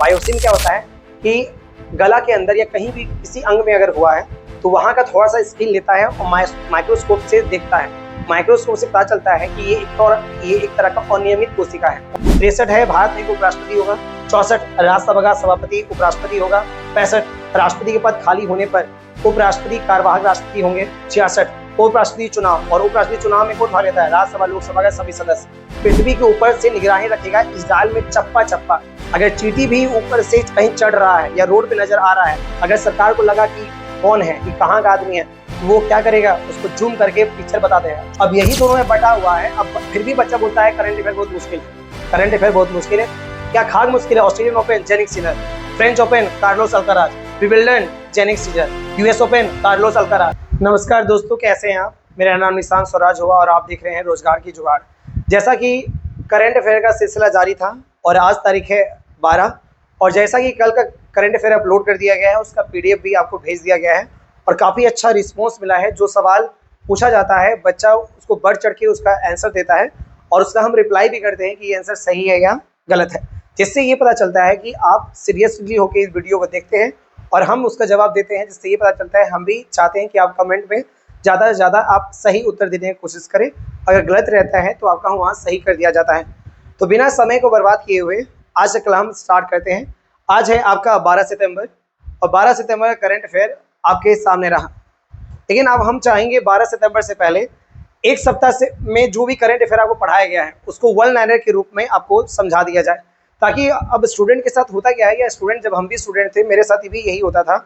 Biosyn क्या होता है कि गला के अंदर या कहीं भी किसी अंग में अगर हुआ है तो वहाँ का थोड़ा सा स्क्रीन लेता है और माइक्रोस्कोप से देखता है। माइक्रोस्कोप से पता चलता है कि ये एक तरह का अनियमित कोशिका है। 63 है भारत में उपराष्ट्रपति होगा। 64 राज्यसभा का सभापति उपराष्ट्रपति होगा। 65 राष्ट्रपति के पद खाली होने पर उपराष्ट्रपति कार्यवाहक राष्ट्रपति होंगे। 66 उपराष्ट्रपति चुनाव, और उपराष्ट्रपति चुनाव में कौन भाग लेता है? राज्यसभा लोकसभा का सभी सदस्य। पृथ्वी के ऊपर से निगरानी रखेगा इजराइल में चप्पा चप्पा। अगर चींटी भी ऊपर से कहीं चढ़ रहा है या रोड पे नजर आ रहा है, अगर सरकार को लगा कि कौन है, कि कहाँ का आदमी है, वो क्या करेगा? उसको जूम करके पिक्चर बता देगा। अब यही दोनों में बटा हुआ है। अब फिर भी बच्चा बोलता है करंट अफेयर बहुत मुश्किल है। करंट अफेयर बहुत मुश्किल है। क्या खाग मुश्किल है? Australian Open Jannik Sinner, French Open Carlos Alcaraz, Wimbledon Jannik Sinner, US open Carlos Alcaraz. नमस्कार दोस्तों, कैसे हैं आप? मेरा नाम निशांत स्वराज हुआ और आप देख रहे हैं रोजगार की जुगाड़। जैसा कि करंट अफेयर का सिलसिला जारी था और आज तारीख है 12, और जैसा कि कल का करंट अफेयर अपलोड कर दिया गया है, उसका पीडीएफ भी आपको भेज दिया गया है और काफ़ी अच्छा रिस्पॉन्स मिला है। जो सवाल पूछा जाता है बच्चा उसको बढ़ चढ़ के उसका आंसर देता है और उसका हम रिप्लाई भी करते हैं कि ये आंसर सही है या गलत है, जिससे ये पता चलता है कि आप सीरियसली होकर इस वीडियो को देखते हैं और हम उसका जवाब देते हैं, जिससे ये पता चलता है हम भी चाहते हैं कि आप कमेंट में ज़्यादा से ज़्यादा आप सही उत्तर देने की कोशिश करें। अगर गलत रहता है तो आपका वहाँ सही कर दिया जाता है। तो बिना समय को बर्बाद किए हुए आज से कल हम स्टार्ट करते हैं। आज है आपका 12 सितंबर और 12 सितंबर का करंट अफेयर आपके सामने रहा। लेकिन अब हम चाहेंगे 12 सितंबर से पहले एक सप्ताह से में जो भी करंट अफेयर आपको पढ़ाया गया है उसको वन लाइनर के रूप में आपको समझा दिया जाए, ताकि अब स्टूडेंट के साथ होता क्या है, या स्टूडेंट जब हम भी स्टूडेंट थे, मेरे साथ भी यही होता था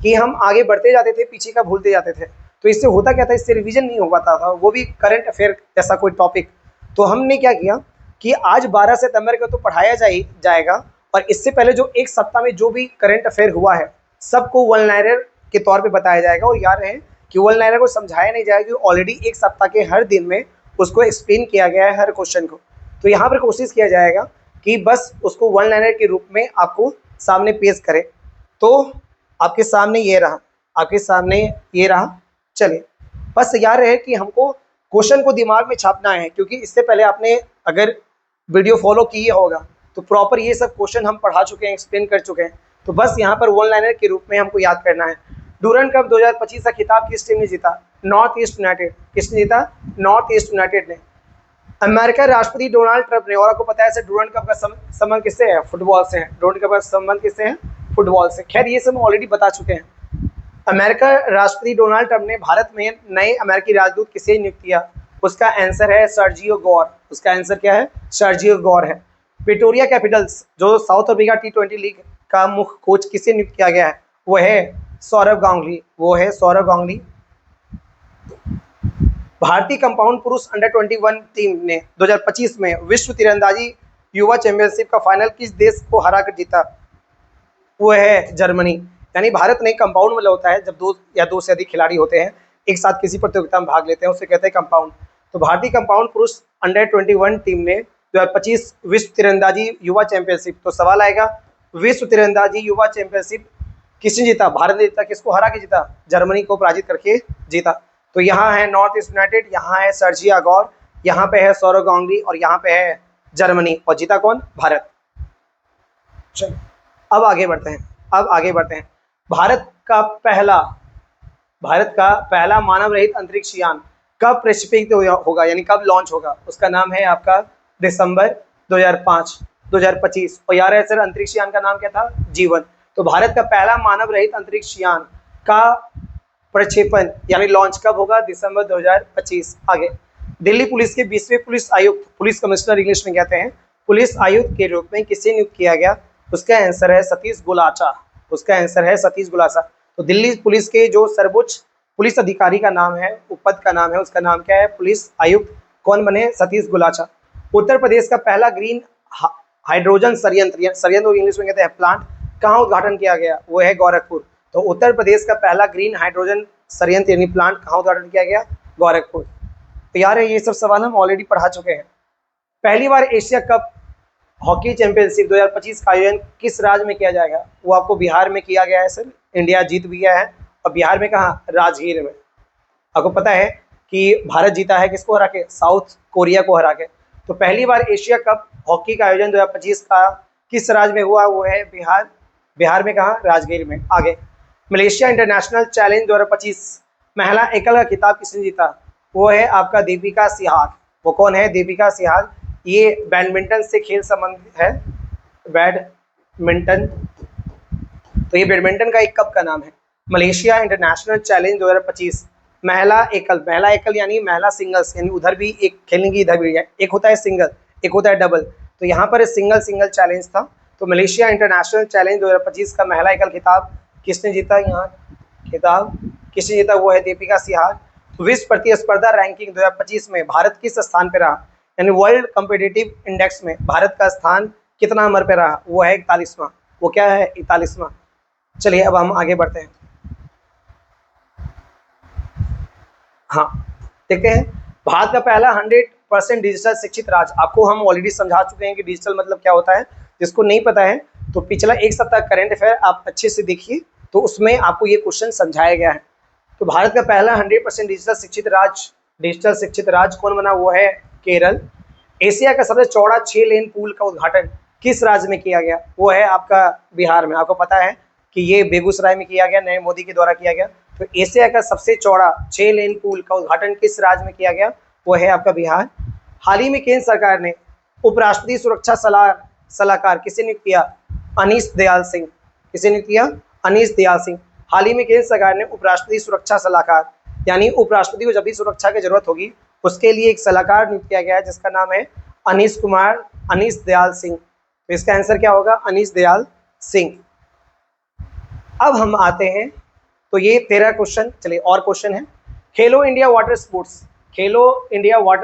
कि हम आगे बढ़ते जाते थे, पीछे का भूलते जाते थे। तो इससे होता क्या था, इससे रिवीजन नहीं हो पाता था, वो भी करंट अफेयर जैसा कोई टॉपिक। तो हमने क्या किया कि आज 12 सितंबर को तो पढ़ाया जाएगा, और इससे पहले जो एक सप्ताह में जो भी करंट अफेयर हुआ है सबको वन लाइनर के तौर पे बताया जाएगा। और याद रहे कि वन लाइनर को समझाया नहीं जाएगा, ऑलरेडी एक सप्ताह के हर दिन में उसको एक्सप्लेन किया गया है हर क्वेश्चन को। तो यहाँ पर कोशिश किया जाएगा कि बस उसको वन लाइनर के रूप में आपको सामने पेश करें। तो आपके सामने ये रहा, आपके सामने ये रहा। चलिए, बस याद रहे कि हमको क्वेश्चन को दिमाग में छापना है, क्योंकि इससे पहले आपने अगर वीडियो फॉलो किया होगा तो प्रॉपर ये सब क्वेश्चन हम पढ़ा चुके हैं, एक्सप्लेन कर चुके हैं। तो बस यहाँ पर वन लाइनर के रूप में हमको याद करना है। डूरंड कप 2025 का खिताब किस टीम ने जीता? North east United. किसने जीता? नॉर्थ ईस्ट यूनाइटेड ने। अमेरिका राष्ट्रपति डोनाल्ड ट्रंप ने, और आपको पता है सर डूरंड कप का संबंध किससे है? फुटबॉल से है। डूरंड कप का संबंध किससे है? फुटबॉल से। खैर ये सब ऑलरेडी बता चुके हैं। अमेरिका राष्ट्रपति डोनाल्ड ट्रंप ने भारत में नए अमेरिकी राजदूत किसे नियुक्त किया? उसका आंसर है सर्जियो गौर। उसका आंसर क्या है? सर्जियो गौर है। प्रिटोरिया कैपिटल्स जो साउथ अफ्रीका T20 लीग का मुख्य कोच किसे नियुक्त किया गया है? वो है सौरव गांगुली। वो है सौरव गांगुली। भारतीय कंपाउंड पुरुष अंडर-21 टीम ने 2025 में विश्व तीरंदाजी युवा चैंपियनशिप का फाइनल किस देश को हराकर जीता? वो है जर्मनी। यानी भारत ने कंपाउंड मतलब होता है जब दो या दो से अधिक खिलाड़ी होते हैं एक साथ किसी प्रतियोगिता में भाग लेते हैं, उसे कहते हैं कंपाउंड। तो भारतीय कंपाउंड पुरुष अंडर-21 टीम ने 2025 विश्व तीरंदाजी युवा चैंपियनशिप, तो सवाल आएगा विश्व तीरंदाजी युवा चैंपियनशिप किसने जीता? भारत ने जीता। किसको हरा के जीता? जर्मनी को पराजित करके जीता। तो यहाँ है नॉर्थ ईस्ट यूनाइटेड, यहाँ है सर्जिया गौर, यहाँ पे है सौरव गांगुली और यहाँ पे है जर्मनी। और जीता कौन? भारत। चलो अब आगे बढ़ते हैं। भारत का पहला मानव रहित अंतरिक्ष यान कब प्रक्षेपित होगा, यानी कब लॉन्च होगा? उसका नाम है आपका दिसंबर 2025। और यार सर अंतरिक्ष यान का नाम क्या था? जीवन। तो भारत का पहला मानव रहित अंतरिक्ष यान का प्रक्षेपण यानी लॉन्च कब होगा? दिसंबर 2025। आगे, दिल्ली पुलिस के 20वें पुलिस आयुक्त, पुलिस कमिश्नर इंग्लिश में कहते हैं, पुलिस आयुक्त के रूप में किसे नियुक्त किया गया? उसका आंसर है सतीश गुलाचा। उसका आंसर है सतीश गुलाचा। तो दिल्ली पुलिस के जो सर्वोच्च पुलिस अधिकारी का नाम है, पद का नाम है, उसका नाम क्या है? पुलिस आयुक्त। कौन बने? सतीश गुलाचा। उत्तर प्रदेश का पहला ग्रीन हाइड्रोजन संयंत्र इंग्लिश में कहते हैं प्लांट, कहाँ उद्घाटन किया गया? वो है गोरखपुर। तो उत्तर प्रदेश का पहला ग्रीन हाइड्रोजन संयंत्र यानी प्लांट कहाँ उद्घाटन किया गया? गोरखपुर। तो यार ये सब सवाल हम ऑलरेडी पढ़ा चुके हैं। पहली बार एशिया कप हॉकी चैंपियनशिप 2025 का आयोजन किस राज्य में किया जाएगा? वो आपको बिहार में किया गया है सर। इंडिया जीत भी गया है, और बिहार में कहाँ? राजगीर में। आपको पता है कि भारत जीता है किसको हरा के? साउथ कोरिया को हरा के। तो पहली बार एशिया कप हॉकी का आयोजन 2025 का किस राज्य में हुआ? वो है बिहार। बिहार में कहाँ? राजगीर में। आगे, मलेशिया इंटरनेशनल चैलेंज 2025 महिला एकल का खिताब किसने जीता? वो है आपका दीपिका सिहाग। वो कौन है? दीपिका सिहाग। ये बैडमिंटन से खेल संबंधित है, बैडमिंटन। तो ये बैडमिंटन का एक कप का नाम है। मलेशिया इंटरनेशनल चैलेंज 2025 महिला एकल यानी महिला सिंगल्स, यानी उधर भी एक खेलने की, इधर भी एक होता है सिंगल, एक होता है डबल। तो यहाँ पर सिंगल चैलेंज था। तो मलेशिया इंटरनेशनल चैलेंज 2025 का महिला एकल खिताब किसने जीता? यहाँ खिताब किसने जीता? वो है दीपिका सिहाग। विश्व प्रतिस्पर्धा रैंकिंग 2025 में भारत किस स्थान पर रहा? यानी वर्ल्ड कॉम्पिटिटिव इंडेक्स में भारत का स्थान कितना नंबर पे रहा? वो है 41वां। वो क्या है? 41वां। चलिए अब हम आगे बढ़ते हैं। हाँ, देखते हैं। भारत का पहला 100% डिजिटल शिक्षित राज्य। आपको हम ऑलरेडी समझा चुके हैं कि डिजिटल मतलब क्या होता है। जिसको नहीं पता है तो पिछला एक सप्ताह करंट अफेयर आप अच्छे से देखिए, तो उसमें आपको ये क्वेश्चन समझाया गया है। तो भारत का पहला 100% डिजिटल शिक्षित राज्य कौन बना? वो है केरल। एशिया का सबसे चौड़ा 6 लेन पुल का उद्घाटन किस राज्य में किया गया? वो है आपका बिहार में। आपको पता है कि ये बेगूसराय में किया गया, नरेंद्र मोदी के द्वारा किया गया। तो एशिया का सबसे चौड़ा 6 लेन पुल का उद्घाटन किस राज्य में किया गया? वो है आपका बिहार। हाल ही में केंद्र सरकार ने उपराष्ट्रपति सुरक्षा सलाहकार किसे नियुक्त किया? अनीश दयाल सिंह। किसे नियुक्त किया? अनीश दयाल सिंह। हाल ही में केंद्र सरकार ने उपराष्ट्रपति सुरक्षा सलाहकार, यानी उपराष्ट्रपति को जब भी सुरक्षा की जरूरत होगी उसके लिए एक सलाहकार नियुक्त किया गया है, जिसका नाम है अनीश दयाल सिंह। तो इसका आंसर क्या होगा? अनीश दयाल सिंह। अब हम आते हैं, तो ये 13 क्वेश्चन। चलिए और क्वेश्चन है। खेलो इंडिया वाटर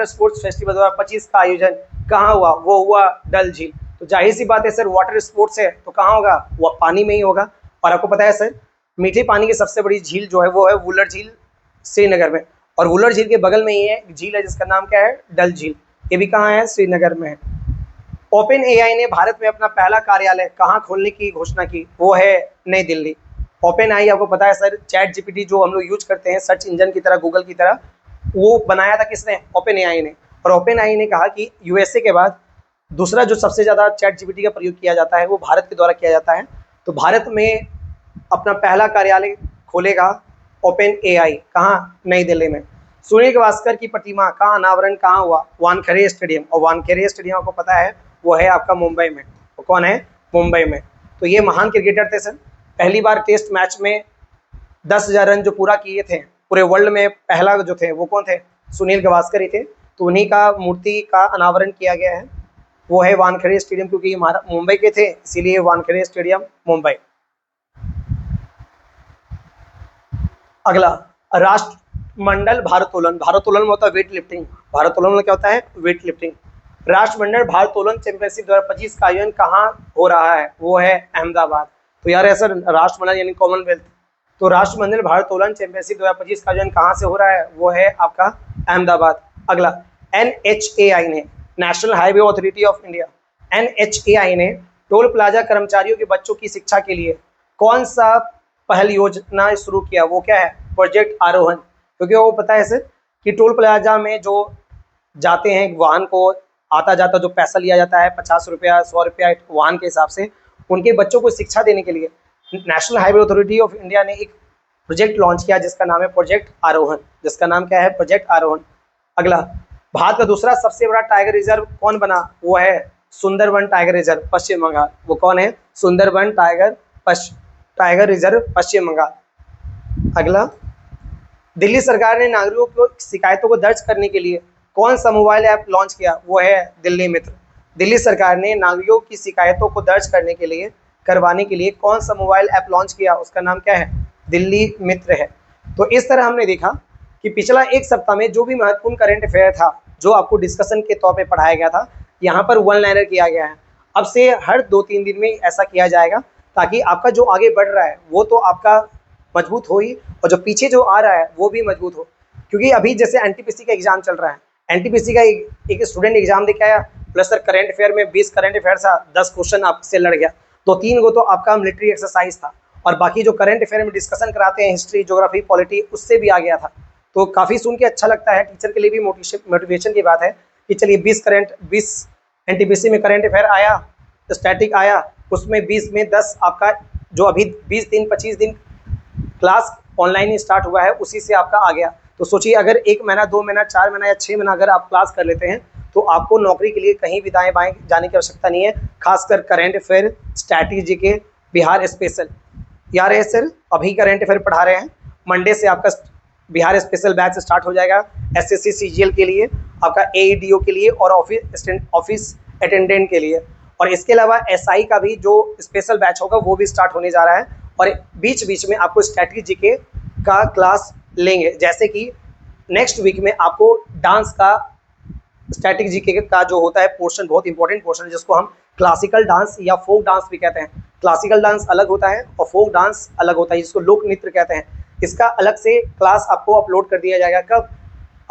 स्पोर्ट्स फेस्टिवल 2025 का आयोजन कहाँ हुआ? वो हुआ डल झील। तो जाहिर सी बात है सर, वाटर स्पोर्ट्स है तो कहाँ होगा? वो पानी में ही होगा। और आपको पता है सर, मीठे पानी की सबसे बड़ी झील जो है वो है वुलर झील, श्रीनगर में। और वुलर झील के बगल में ही है झील है जिसका नाम क्या है? डल झील। ये भी कहाँ है? श्रीनगर में है। ओपन एआई ने भारत में अपना पहला कार्यालय कहाँ खोलने की घोषणा की? वो है नई दिल्ली। ओपन एआई आपको पता है सर, चैट जीपीटी जो हम लोग यूज करते हैं सर्च इंजन की तरह, गूगल की तरह, वो बनाया था किसने? ओपन एआई ने। और ओपन एआई ने कहा कि यूएसए के बाद दूसरा जो सबसे ज़्यादा चैट जीपीटी का प्रयोग किया जाता है वो भारत के द्वारा किया जाता है। तो भारत में अपना पहला कार्यालय खोलेगा ओपन एआई। कहाँ? नई दिल्ली में। सुनील गावस्कर की प्रतिमा का अनावरण कहाँ हुआ? वानखेड़े स्टेडियम। और वानखेड़े स्टेडियम आपको पता है वो है आपका मुंबई में। वो कौन है? मुंबई में। तो ये महान क्रिकेटर थे सर। पहली बार टेस्ट मैच में 10,000 रन जो पूरा किए थे पूरे वर्ल्ड में, पहला जो थे वो कौन थे? सुनील गावस्कर ही थे। तो उन्हीं का मूर्ति का अनावरण किया गया है, वो है वानखेड़े स्टेडियम। क्योंकि मुंबई के थे इसीलिए वानखेड़े स्टेडियम मुंबई। अगला, राष्ट्रमंडल भारोत्तोलन। भारोत्तोलन में होता है वेट लिफ्टिंग। भारोत्तोलन में क्या होता है? Weight lifting. राष्ट्रमंडल भारोत्तोलन चैंपियनशिप 2025 का आयोजन कहाँ हो रहा है? वो है अहमदाबाद। तो यार ऐसा राष्ट्रमंडल यानी कॉमनवेल्थ। तो राष्ट्रमंडल भारोत्तोलन चैंपियनशिप 2025 का आयोजन कहाँ से हो रहा है? वो है आपका अहमदाबाद। अगला, NHAI ने, national highway authority of India, NHAI ने टोल प्लाजा कर्मचारियों के बच्चों की शिक्षा के लिए कौन सा पहल योजना शुरू किया? वो क्या है? प्रोजेक्ट आरोहण। क्योंकि वो पता है सर कि टोल प्लाजा में जो जाते हैं वाहन को आता जाता जो पैसा लिया जाता है 50 रुपया 100 रुपया वाहन के हिसाब से, उनके बच्चों को शिक्षा देने के लिए national highway authority of India ने एक प्रोजेक्ट लॉन्च किया जिसका नाम है प्रोजेक्ट आरोहण। जिसका नाम क्या है? प्रोजेक्ट आरोहण। अगला, भारत का दूसरा सबसे बड़ा टाइगर रिजर्व कौन बना? वो है सुंदरबन टाइगर रिजर्व, पश्चिम बंगाल। वो कौन है? सुंदरबन टाइगर रिजर्व, पश्चिम बंगाल। अगला, दिल्ली सरकार ने नागरिकों को शिकायतों को दर्ज करने के लिए कौन सा मोबाइल ऐप लॉन्च किया? वो है दिल्ली मित्र। दिल्ली सरकार ने नागरिकों की शिकायतों को दर्ज करवाने के लिए कौन सा मोबाइल ऐप लॉन्च किया? उसका नाम क्या है? दिल्ली मित्र है। तो इस तरह हमने देखा कि पिछला एक सप्ताह में जो भी महत्वपूर्ण करंट अफेयर था जो आपको डिस्कशन के तौर पे पढ़ाया गया था, यहाँ पर वन लाइनर किया गया है। अब से हर 2-3 दिन में ऐसा किया जाएगा ताकि आपका जो आगे बढ़ रहा है वो तो आपका मजबूत हो ही, और जो पीछे जो आ रहा है वो भी मजबूत हो। क्योंकि अभी जैसे एनटीपीसी का एग्जाम चल रहा है, एनटीपीसी का एक स्टूडेंट एग्जाम दे के आया, प्लस सर करंट अफेयर में 20 करंट अफेयर था, 10 क्वेश्चन आपसे लड़ गया, 2-3 गो तो आपका मिलिट्री एक्सरसाइज था, और बाकी जो करंट अफेयर में डिस्कशन कराते हैं हिस्ट्री, ज्योग्राफी, पॉलिटी, उससे भी आ गया था। तो काफ़ी सुन के अच्छा लगता है, टीचर के लिए भी मोटिवेशन की बात है कि चलिए 20 एनटीपीसी में करंट अफेयर आया स्टैटिक आया, उसमें 20 में 10 आपका जो अभी 20 दिन 25 दिन क्लास ऑनलाइन ही स्टार्ट हुआ है उसी से आपका आ गया। तो सोचिए अगर 1 महीना 2 महीना 4 महीना या 6 महीना अगर आप क्लास कर लेते हैं तो आपको नौकरी के लिए कहीं भी दाएं बाएं जाने की आवश्यकता नहीं है। खासकर करंट अफेयर, स्ट्रैटेजी के, बिहार स्पेशल यार है सर, अभी करंट अफेयर पढ़ा रहे हैं। मंडे से आपका बिहार स्पेशल बैच स्टार्ट हो जाएगा एसएससी सीजीएल के लिए, आपका एईडीओ के लिए और ऑफिस अटेंडेंट के लिए। और इसके अलावा एसआई का भी जो स्पेशल बैच होगा वो भी स्टार्ट होने जा रहा है। और बीच बीच में आपको स्ट्रैटेजी के का क्लास लेंगे, जैसे कि नेक्स्ट वीक में आपको डांस का स्टैटिक जीके का जो होता है पोर्शन, बहुत इंपॉर्टेंट पोर्शन, जिसको हम क्लासिकल डांस या फोक डांस भी कहते हैं। क्लासिकल डांस अलग होता है और फोक डांस अलग होता है, जिसको लोक नृत्य कहते हैं। इसका अलग से क्लास आपको अपलोड कर दिया जाएगा। कब?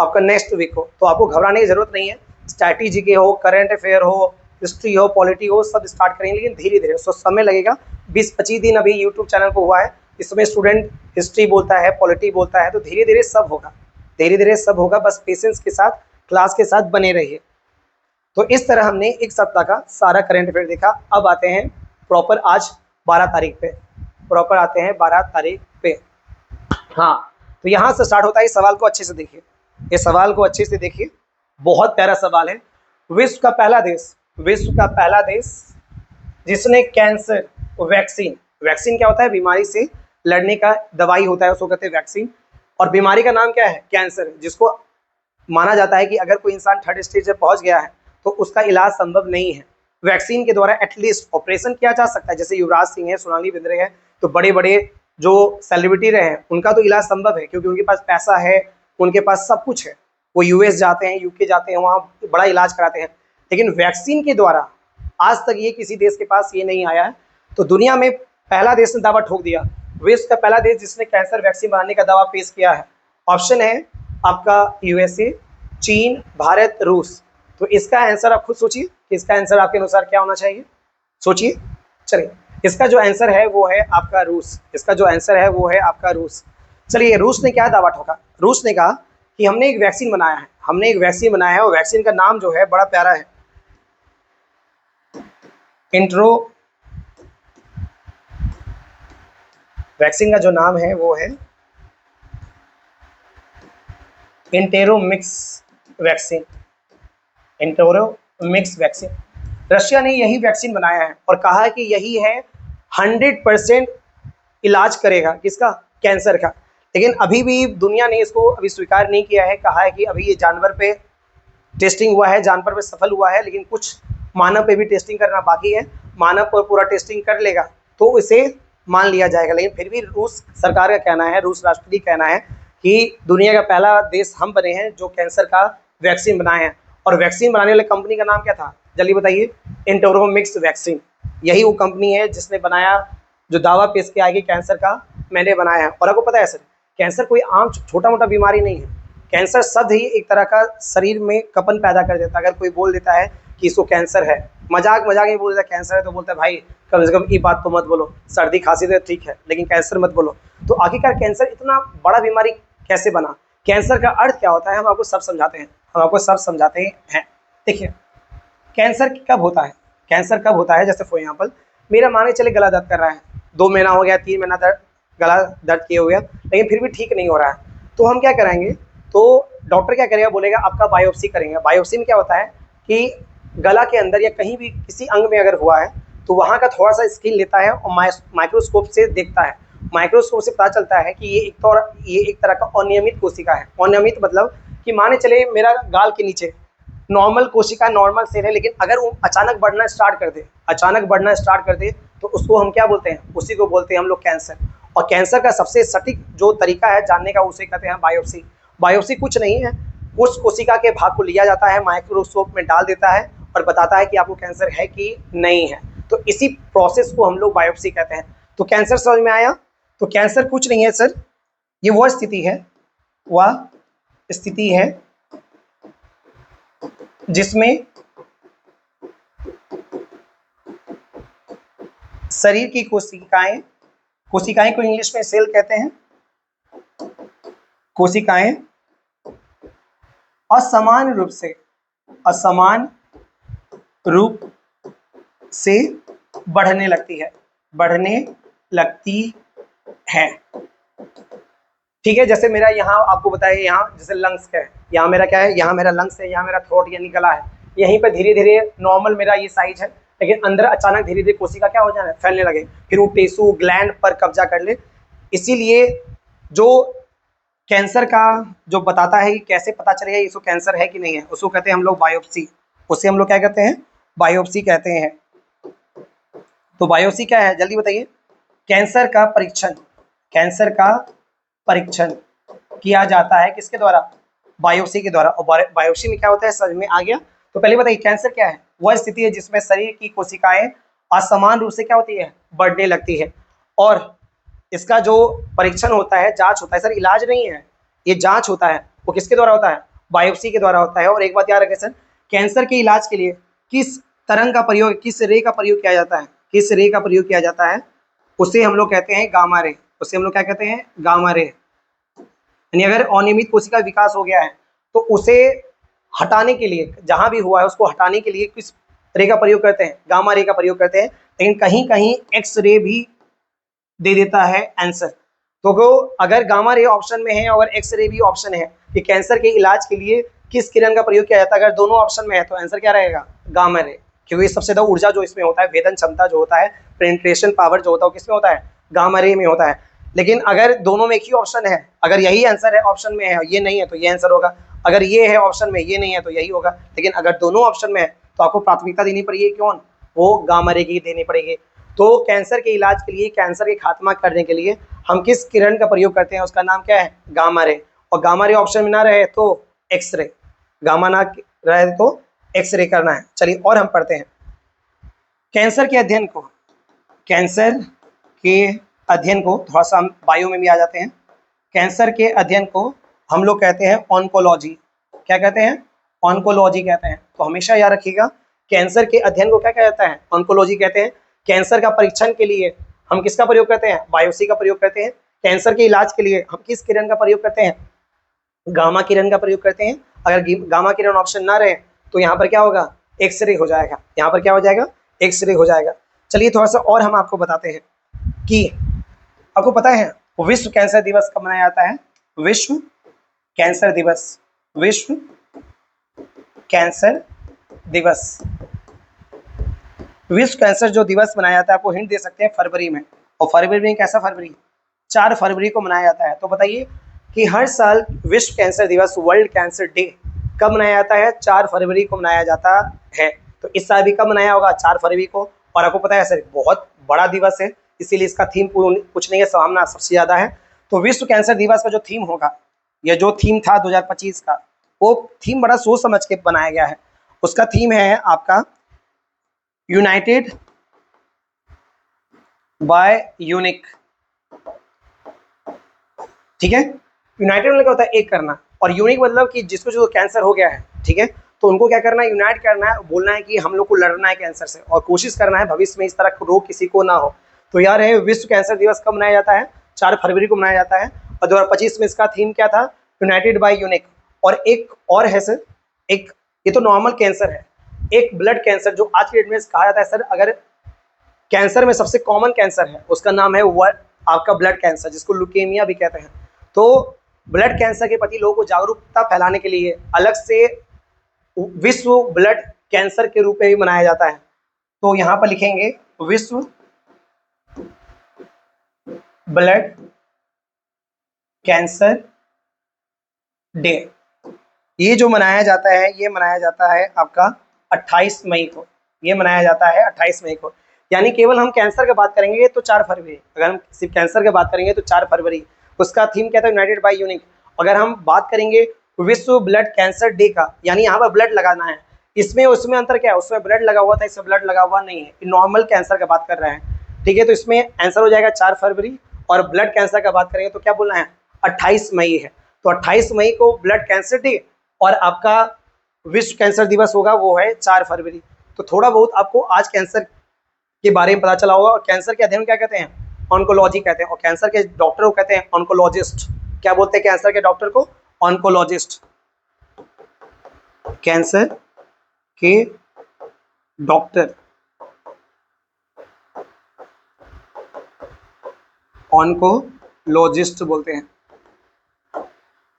आपका नेक्स्ट वीक हो। तो आपको घबराने की जरूरत नहीं है। स्टैटिक जीके हो, करंट अफेयर हो, हिस्ट्री हो, पॉलिटी हो, सब स्टार्ट करेंगे, लेकिन धीरे धीरे, सो समय लगेगा। 20-25 दिन अभी यूट्यूब चैनल को हुआ है, इसमें स्टूडेंट हिस्ट्री बोलता है, पॉलिटी बोलता है, तो धीरे धीरे सब होगा, धीरे धीरे सब होगा। बस पेशेंस के साथ क्लास के साथ बने रहिए। तो इस तरह हमने एक सप्ताह का सारा करंट अफेयर देखा। अब आते हैं प्रॉपर आज 12 तारीख पे, प्रॉपर आते हैं 12 तारीख पे। हाँ, तो यहाँ से स्टार्ट होता है। इस सवाल को अच्छे से देखिए, इस सवाल को अच्छे से देखिए, बहुत प्यारा सवाल है। विश्व का पहला देश, विश्व का पहला देश जिसने कैंसर वैक्सीन, वैक्सीन क्या होता है? बीमारी से लड़ने का दवाई होता है, उसको कहते हैं वैक्सीन। और बीमारी का नाम क्या है? कैंसर, जिसको माना जाता है कि अगर कोई इंसान 3rd स्टेज पे पहुंच गया है तो उसका इलाज संभव नहीं है। वैक्सीन के द्वारा एटलीस्ट ऑपरेशन किया जा सकता है, जैसे युवराज सिंह है, सोनाली बिंद्रे है, तो बड़े बड़े जो सेलिब्रिटी रहे हैं उनका तो इलाज संभव है, क्योंकि उनके पास पैसा है, उनके पास सब कुछ है। वो यूएस जाते हैं, यूके जाते हैं, वहाँ बड़ा इलाज कराते हैं। लेकिन वैक्सीन के द्वारा आज तक ये किसी देश के पास ये नहीं आया है। तो दुनिया में पहला देश ने दावा ठोक दिया, विश्व का पहला देश जिसने कैंसर वैक्सीन बनाने का दावा पेश किया है। ऑप्शन है आपका यूएसए, चीन, भारत, रूस। तो इसका आंसर आप खुद सोचिए कि इसका आंसर आपके अनुसार क्या होना चाहिए, सोचिए। चलिए, इसका जो आंसर है वो है आपका रूस, इसका जो आंसर है वो है आपका रूस। चलिए, रूस ने क्या दावा ठोका? रूस ने कहा कि हमने एक वैक्सीन बनाया है, हमने एक वैक्सीन बनाया है, और वैक्सीन का नाम जो है बड़ा प्यारा है, इंट्रो। वैक्सीन का जो नाम है वो है इंटेरोमिक्स वैक्सीन, इंटेरोमिक्स वैक्सीन। रशिया ने यही वैक्सीन बनाया है और कहा है कि यही है 100% इलाज करेगा किसका? कैंसर का। लेकिन अभी भी दुनिया ने इसको अभी स्वीकार नहीं किया है, कहा है कि अभी ये जानवर पे टेस्टिंग हुआ है, जानवर पे सफल हुआ है, लेकिन कुछ मानव पे भी टेस्टिंग करना बाकी है। मानव पर पूरा टेस्टिंग कर लेगा तो इसे मान लिया जाएगा। लेकिन फिर भी रूस सरकार का कहना है, रूस राष्ट्रपति कहना है कि दुनिया का पहला देश हम बने हैं जो कैंसर का वैक्सीन बनाए हैं। और वैक्सीन बनाने वाले कंपनी का नाम क्या था, जल्दी बताइए? इंटेरोमिक्स वैक्सीन। यही वो कंपनी है जिसने बनाया, जो दावा पेश किया है कि कैंसर का मैंने बनाया है। और आपको पता है सर, कैंसर कोई आम छोटा मोटा बीमारी नहीं है। कैंसर सद ही एक तरह का शरीर में कपन पैदा कर देता है। अगर कोई बोल देता है कि इसको कैंसर है, मजाक मजाक में बोल देता है कैंसर है, तो बोलता है भाई कम से कम ये बात तो मत बोलो, सर्दी खांसी तो ठीक है लेकिन कैंसर मत बोलो। तो आखिरकार कैंसर इतना बड़ा बीमारी कैसे बना? कैंसर का अर्थ क्या होता है, हम आपको सब समझाते हैं, हम आपको सब समझाते हैं। देखिए, कैंसर कब होता है, कैंसर कब होता है? जैसे फॉर एग्जाम्पल, मेरा माने चले गला दर्द कर रहा है, 2 महीना हो गया, 3 महीना दर्द, गला दर्द किए हुए, लेकिन फिर भी ठीक नहीं हो रहा है, तो हम क्या करेंगे? तो डॉक्टर क्या करेगा? बोलेगा आपका बायोप्सी करेंगे। बायोप्सी में क्या होता है कि गला के अंदर या कहीं भी किसी अंग में अगर हुआ है तो वहाँ का थोड़ा सा स्किन लेता है और माइक्रोस्कोप से देखता है। माइक्रोस्कोप से पता चलता है कि ये एक तरह का अनियमित कोशिका है। अनियमित मतलब कि माने चले मेरा गाल के नीचे नॉर्मल कोशिका, नॉर्मल सेल है, लेकिन अगर वो अचानक बढ़ना स्टार्ट कर दे, अचानक बढ़ना स्टार्ट कर दे, तो उसको हम क्या बोलते हैं? उसी को बोलते हैं हम लोग कैंसर। और कैंसर का सबसे सटीक जो तरीका है जानने का, उसे कहते हैं बायोप्सी। बायोप्सी कुछ नहीं है, उस कोशिका के भाग को लिया जाता है, माइक्रोस्कोप में डाल देता है और बताता है कि आपको कैंसर है कि नहीं है। तो इसी प्रोसेस को हम लोग बायोप्सी कहते हैं। तो कैंसर समझ में आया? तो कैंसर कुछ नहीं है सर, ये वह स्थिति है, वह स्थिति है जिसमें शरीर की कोशिकाएं, कोशिकाएं को इंग्लिश में सेल कहते हैं, कोशिकाएं असमान रूप से, असमान रूप से बढ़ने लगती है, बढ़ने लगती है। ठीक है, जैसे मेरा यहाँ आपको बताया, यहाँ जैसे लंग्स का है, यहाँ मेरा क्या है, यहाँ मेरा लंग्स है, यहाँ मेरा थ्रोट यानी गला है, यहीं पे धीरे धीरे नॉर्मल मेरा ये साइज है, लेकिन अंदर अचानक धीरे धीरे कोशिका क्या हो जाए, फैलने लगे, फिर वो टिश्यू ग्लैंड पर कब्जा कर ले। इसीलिए जो कैंसर का जो बताता है कि कैसे पता चलेगा इसको कैंसर है कि नहीं है, उसको कहते हैं हम लोग बायोप्सी। उसे हम लोग क्या कहते हैं, बायोप्सी कहते हैं। तो बायोप्सी क्या है, जल्दी बताइए। कैंसर का परीक्षण, कैंसर का परीक्षण किया जाता है किसके द्वारा, बायोप्सी के द्वारा। और बायोप्सी में क्या होता है, समझ में आ गया। तो पहले बताइए कैंसर क्या है, वह स्थिति है जिसमें शरीर की कोशिकाएं असमान रूप से क्या होती है, बढ़ने लगती है। और इसका जो परीक्षण होता है, जांच होता है, सर इलाज नहीं है, ये जांच होता है, वो किसके द्वारा होता है, बायोप्सी के द्वारा होता है। और एक बात याद रखें सर, कैंसर के इलाज के लिए किस तरंग का प्रयोग, किस रे का प्रयोग किया जाता है, किस रे का प्रयोग किया जाता है, उसे हम लोग कहते हैं गामा रे। उसे हम लोग क्या कहते हैं, गामा रे। यानी अगर अनियमित कोशिका विकास हो गया है तो उसे हटाने के लिए, जहां भी हुआ है उसको हटाने के लिए किस रे का प्रयोग करते हैं, गामा रे का प्रयोग करते हैं। लेकिन कहीं कहीं एक्स रे भी दे देता है आंसर। तो अगर गामा रे ऑप्शन में है और एक्स रे भी ऑप्शन है कि कैंसर के इलाज के लिए किस किरण का प्रयोग किया जाता है, अगर दोनों ऑप्शन में है तो आंसर क्या रहेगा, गामा रे। क्योंकि सबसे ज्यादा ऊर्जा जो इसमें होता है, वेदन क्षमता जो होता है, पेनिट्रेशन पावर जो होता है, किसमें होता है, गामा रे में होता है। लेकिन अगर दोनों में एक ही ऑप्शन है, अगर यही आंसर है ऑप्शन में है, ये नहीं है तो ये आंसर होगा, अगर ये है ऑप्शन में, ये नहीं है तो यही होगा। लेकिन अगर दोनों ऑप्शन में है तो आपको प्राथमिकता देनी पड़ेगी कौन, वो गामा रे की देनी पड़ेगी। तो कैंसर के इलाज के लिए, कैंसर के खात्मा करने के लिए हम किस किरण का प्रयोग करते हैं, उसका नाम क्या है, गामा रे। और गामा रे ऑप्शन में ना रहे तो एक्सरे, गामा ना रहे तो एक्सरे करना है। चलिए और हम पढ़ते हैं कैंसर के अध्ययन को, कैंसर के अध्ययन को, थोड़ा सा हम बायो में भी आ जाते हैं। कैंसर के अध्ययन को हम लोग कहते हैं ऑन्कोलॉजी। क्या कहते हैं, ऑन्कोलॉजी कहते हैं। तो हमेशा याद रखिएगा, कैंसर के अध्ययन को क्या कहा जाता है, ऑन्कोलॉजी कहते हैं। कैंसर का परीक्षण के लिए हम किसका प्रयोग करते हैं, बायोप्सी का प्रयोग करते हैं। कैंसर के इलाज के लिए हम किस किरण का प्रयोग करते हैं, गामा किरण का प्रयोग करते हैं। अगर गामा किरण ऑप्शन ना रहे तो यहाँ पर क्या होगा, एक्सरे हो जाएगा, यहाँ पर क्या हो जाएगा, एक्सरे हो जाएगा। चलिए थोड़ा सा और हम आपको बताते हैं कि आपको पता है विश्व कैंसर दिवस कब मनाया जाता है, विश्व कैंसर दिवस, विश्व कैंसर दिवस, विश्व कैंसर जो दिवस मनाया जाता है, आपको हिंट दे सकते हैं, फरवरी में। और फरवरी में कैसा फरवरी, 4 फरवरी को मनाया जाता है। तो बताइए कि हर साल विश्व कैंसर दिवस, वर्ल्ड कैंसर डे कब मनाया जाता है, 4 फरवरी को मनाया जाता है। तो इस साल भी कब मनाया होगा, 4 फरवरी को। और आपको पता है सर बहुत बड़ा दिवस है, इसीलिए इसका थीम कुछ नहीं है, संभावना सबसे ज्यादा है। तो विश्व कैंसर दिवस का जो थीम होगा, यह जो थीम था 2025 का, वो थीम बड़ा सोच समझ के बनाया गया है। उसका थीम है आपका यूनाइटेड बाय यूनिक। ठीक है, यूनाइटेड मतलब क्या होता है, एक करना, और यूनिक मतलब कि जिसको जो कैंसर हो गया है, ठीक है, तो उनको क्या करना है, यूनाइट करना है, बोलना है कि हम लोग को लड़ना है कैंसर से, और कोशिश करना है भविष्य में इस तरह का रोग किसी को ना हो। तो यार है विश्व कैंसर दिवस कब मनाया जाता है, 4 फरवरी को मनाया जाता है। और 2025 में इसका थीम क्या था, यूनाइटेड बाय यूनिक। और एक और है सर, एक ये तो नॉर्मल कैंसर है, एक ब्लड कैंसर जो आज की डेट में कहा जाता है सर, अगर कैंसर में सबसे कॉमन कैंसर है उसका नाम है आपका ब्लड कैंसर, जिसको लुकेमिया भी कहते हैं। तो ब्लड कैंसर के प्रति लोगों को जागरूकता फैलाने के लिए अलग से विश्व ब्लड कैंसर के रूप में भी मनाया जाता है। तो यहाँ पर लिखेंगे विश्व ब्लड कैंसर डे। ये जो मनाया जाता है, ये मनाया जाता है आपका 28 मई को, ये मनाया जाता है 28 मई को। यानी केवल हम कैंसर की बात करेंगे तो 4 फरवरी, अगर हम सिर्फ कैंसर की बात करेंगे तो 4 फरवरी। उसका थीम क्या था, यूनाइटेड बाय यूनिक। अगर हम बात करेंगे विश्व ब्लड कैंसर डे का, यानी यहाँ पर ब्लड लगाना है, इसमें उसमें अंतर क्या है, उसमें ब्लड लगा हुआ था, इसमें ब्लड लगा हुआ नहीं है, नॉर्मल कैंसर का बात कर रहे हैं। ठीक है, तो इसमें आंसर हो जाएगा 4 फरवरी। और ब्लड कैंसर का बात करेंगे तो क्या बोलना है, 28 मई है। तो 28 मई को ब्लड कैंसर डे, और आपका विश्व कैंसर दिवस होगा वो है 4 फरवरी। तो थोड़ा बहुत आपको आज कैंसर के बारे में पता चला होगा। और कैंसर के अध्ययन क्या कहते हैं, ऑन्कोलॉजी कहते हैं। और कैंसर के डॉक्टर को कहते हैं ऑन्कोलॉजिस्ट। क्या बोलते हैं कैंसर के डॉक्टर को, ऑन्कोलॉजिस्ट। कैंसर के डॉक्टर ऑन्कोलॉजिस्ट बोलते हैं।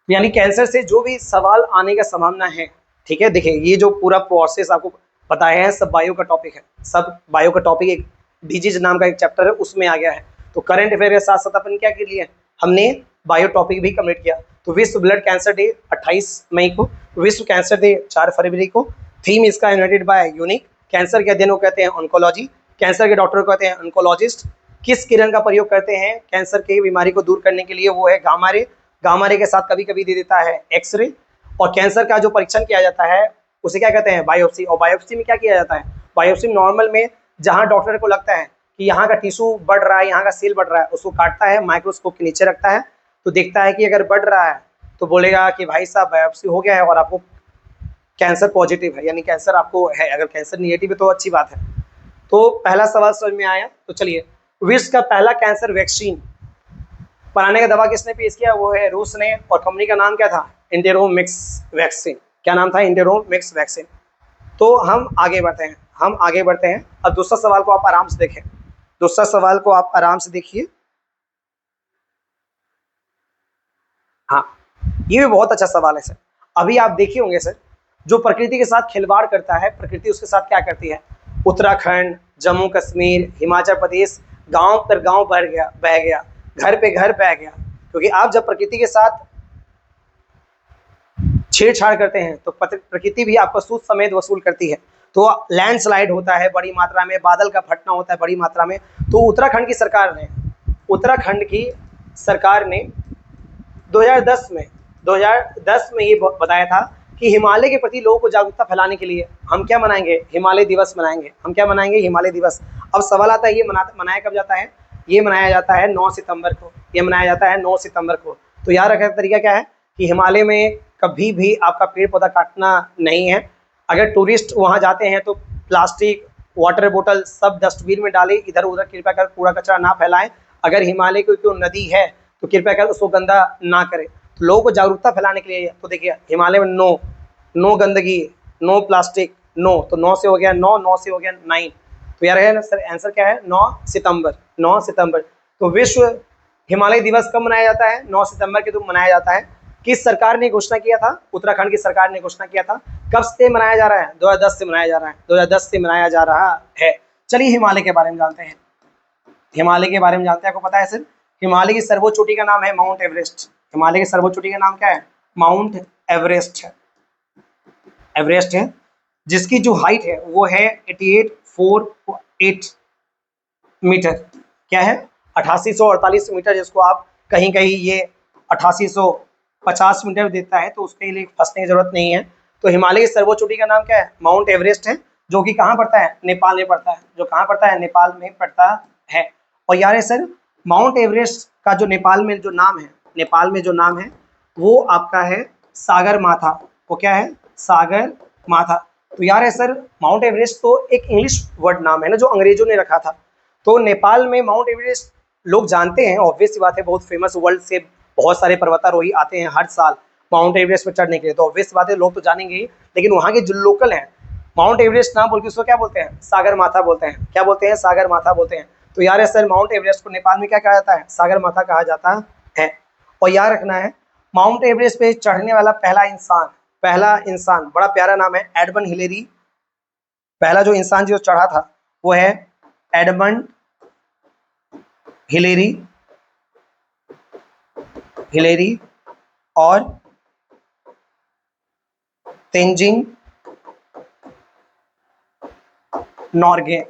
यानी कैंसर से जो भी सवाल आने का संभावना है, ठीक है। देखिए ये जो पूरा प्रोसेस आपको बताया है सब बायो का टॉपिक है, सब बायो का टॉपिक एक डिजीज नाम का एक चैप्टर है उसमें आ गया है। तो करंट अफेयर के साथ साथ अपन क्या कर लिए, हमने बायो टॉपिक भी कंप्लीट किया। तो विश्व ब्लड कैंसर डे 28 मई को, विश्व कैंसर डे 4 फरवरी को। थीम इसका इन्वेंटेड बाय यूनिक। कैंसर के अध्ययन को कहते हैं ऑन्कोलॉजी, कैंसर के डॉक्टर को कहते हैं ऑन्कोलॉजिस्ट। किस किरण का प्रयोग करते हैं कैंसर की बीमारी को दूर करने के लिए, वो है गामा रे। गामा रे के साथ कभी कभी दे देता है एक्सरे। और कैंसर का जो परीक्षण किया जाता है उसे क्या कहते हैं, बायोप्सी। और बायोप्सी में क्या किया जाता है, बायोप्सी नॉर्मल में जहाँ डॉक्टर को लगता है कि यहाँ का टिश्यू बढ़ रहा है, यहाँ का सेल बढ़ रहा है, उसको काटता है, माइक्रोस्कोप के नीचे रखता है, तो देखता है कि अगर बढ़ रहा है तो बोलेगा कि भाई साहब बायोप्सी हो गया है और आपको कैंसर पॉजिटिव है, यानी कैंसर आपको है। अगर कैंसर निगेटिव है तो अच्छी बात है। तो पहला सवाल समझ में आया। तो चलिए, विश्व का पहला कैंसर वैक्सीन बनाने का दवा किसने पेश किया, वो है रूस ने। और कंपनी का नाम क्या था, इंटेरोमिक्स वैक्सीन। क्या नाम था, इंटेरोमिक्स वैक्सीन। तो हम आगे बढ़ते हैं। अब दूसरा सवाल को आप आराम से देखें, दूसरा सवाल को आप आराम से देखिए। हाँ, ये भी बहुत अच्छा सवाल है सर। अभी आप देखे होंगे सर, जो प्रकृति के साथ खिलवाड़ करता है, प्रकृति उसके साथ क्या करती है। उत्तराखंड, जम्मू कश्मीर, हिमाचल प्रदेश, गांव पर गांव बह गया, घर पे घर बह गया। क्योंकि आप जब प्रकृति के साथ छेड़छाड़ करते हैं तो प्रकृति भी आपका सूद समेत वसूल करती है। तो लैंडस्लाइड होता है बड़ी मात्रा में, बादल का फटना होता है बड़ी मात्रा में। तो उत्तराखंड की सरकार ने 2010 में ये बताया था कि हिमालय के प्रति लोगों को जागरूकता फैलाने के लिए हम क्या मनाएंगे, हिमालय दिवस मनाएंगे। हम क्या मनाएंगे, हिमालय दिवस। अब सवाल आता है ये मनाया कब जाता है, ये मनाया जाता है 9 सितंबर को। ये मनाया जाता है 9 सितंबर को। तो याद रखने का तरीका क्या है कि हिमालय में कभी भी आपका पेड़ पौधा काटना नहीं है। अगर टूरिस्ट वहाँ जाते हैं तो प्लास्टिक, वाटर बोतल सब डस्टबिन में डालें, इधर उधर कृपया कर कूड़ा कचरा ना फैलाएं। अगर हिमालय की कोई नदी है तो कृपया कर उसको गंदा ना करें। तो लोगों को जागरूकता फैलाने के लिए, तो देखिए हिमालय में नो गंदगी, नो प्लास्टिक, नो। तो 9 से हो गया 9 से हो गया 9। तो यार है ना सर, आंसर क्या है, 9 सितंबर। तो विश्व हिमालय दिवस कब मनाया जाता है, 9 सितंबर के दिन मनाया जाता है। किस सरकार ने घोषणा किया था, उत्तराखंड की सरकार ने घोषणा किया था। कब से मनाया जा रहा है, 2010 से मनाया जा रहा है, 2010 से मनाया जा रहा है। चलिए हिमालय के बारे में जानते हैं। आपको पता है सर, हिमालय की सर्वोच्च चोटी का नाम है माउंट एवरेस्ट। हिमालय की सर्वोच्च चोटी का नाम क्या है, माउंट एवरेस्ट है। जिसकी जो हाइट है वो है 8848 मीटर। क्या है, 8848 मीटर, जिसको आप कहीं ये 8850 मीटर देता है, तो उसके लिए फंसने की जरूरत नहीं है। तो हिमालय की सर्वोच्च चोटी का नाम क्या है, माउंट एवरेस्ट है, जो कि कहाँ पड़ता है, नेपाल में पड़ता है। नेपाल में पड़ता है। और यार सर, माउंट एवरेस्ट का जो नेपाल में जो नाम है वो आपका है सागर माथा। वो क्या है, सागर माथा। तो यार है सर, माउंट एवरेस्ट तो एक इंग्लिश वर्ड नाम है ना, जो अंग्रेजों ने रखा था। तो नेपाल में माउंट एवरेस्ट लोग जानते हैं, ऑब्वियस सी बात है, बहुत फेमस, वर्ल्ड से बहुत सारे पर्वतारोही आते हैं हर साल माउंट एवरेस्ट पर चढ़ने के लिए। तो ऑब्वियस बात है, लोग तो जानेंगे ही। लेकिन वहाँ के जो लोकल हैं, माउंट एवरेस्ट ना बोल के उसको क्या बोलते हैं, सागर माथा बोलते हैं। क्या बोलते हैं, सागर माथा बोलते हैं। तो यार सर, माउंट एवरेस्ट को नेपाल में क्या कहा जाता है, सागर माथा कहा जाता है। और याद रखना है, माउंट एवरेस्ट पे चढ़ने वाला पहला इंसान, बड़ा प्यारा नाम है, एडमंड हिलेरी। पहला जो इंसान जो चढ़ा था वो है एडमंड हिलेरी और तेंजिंग नॉर्गे।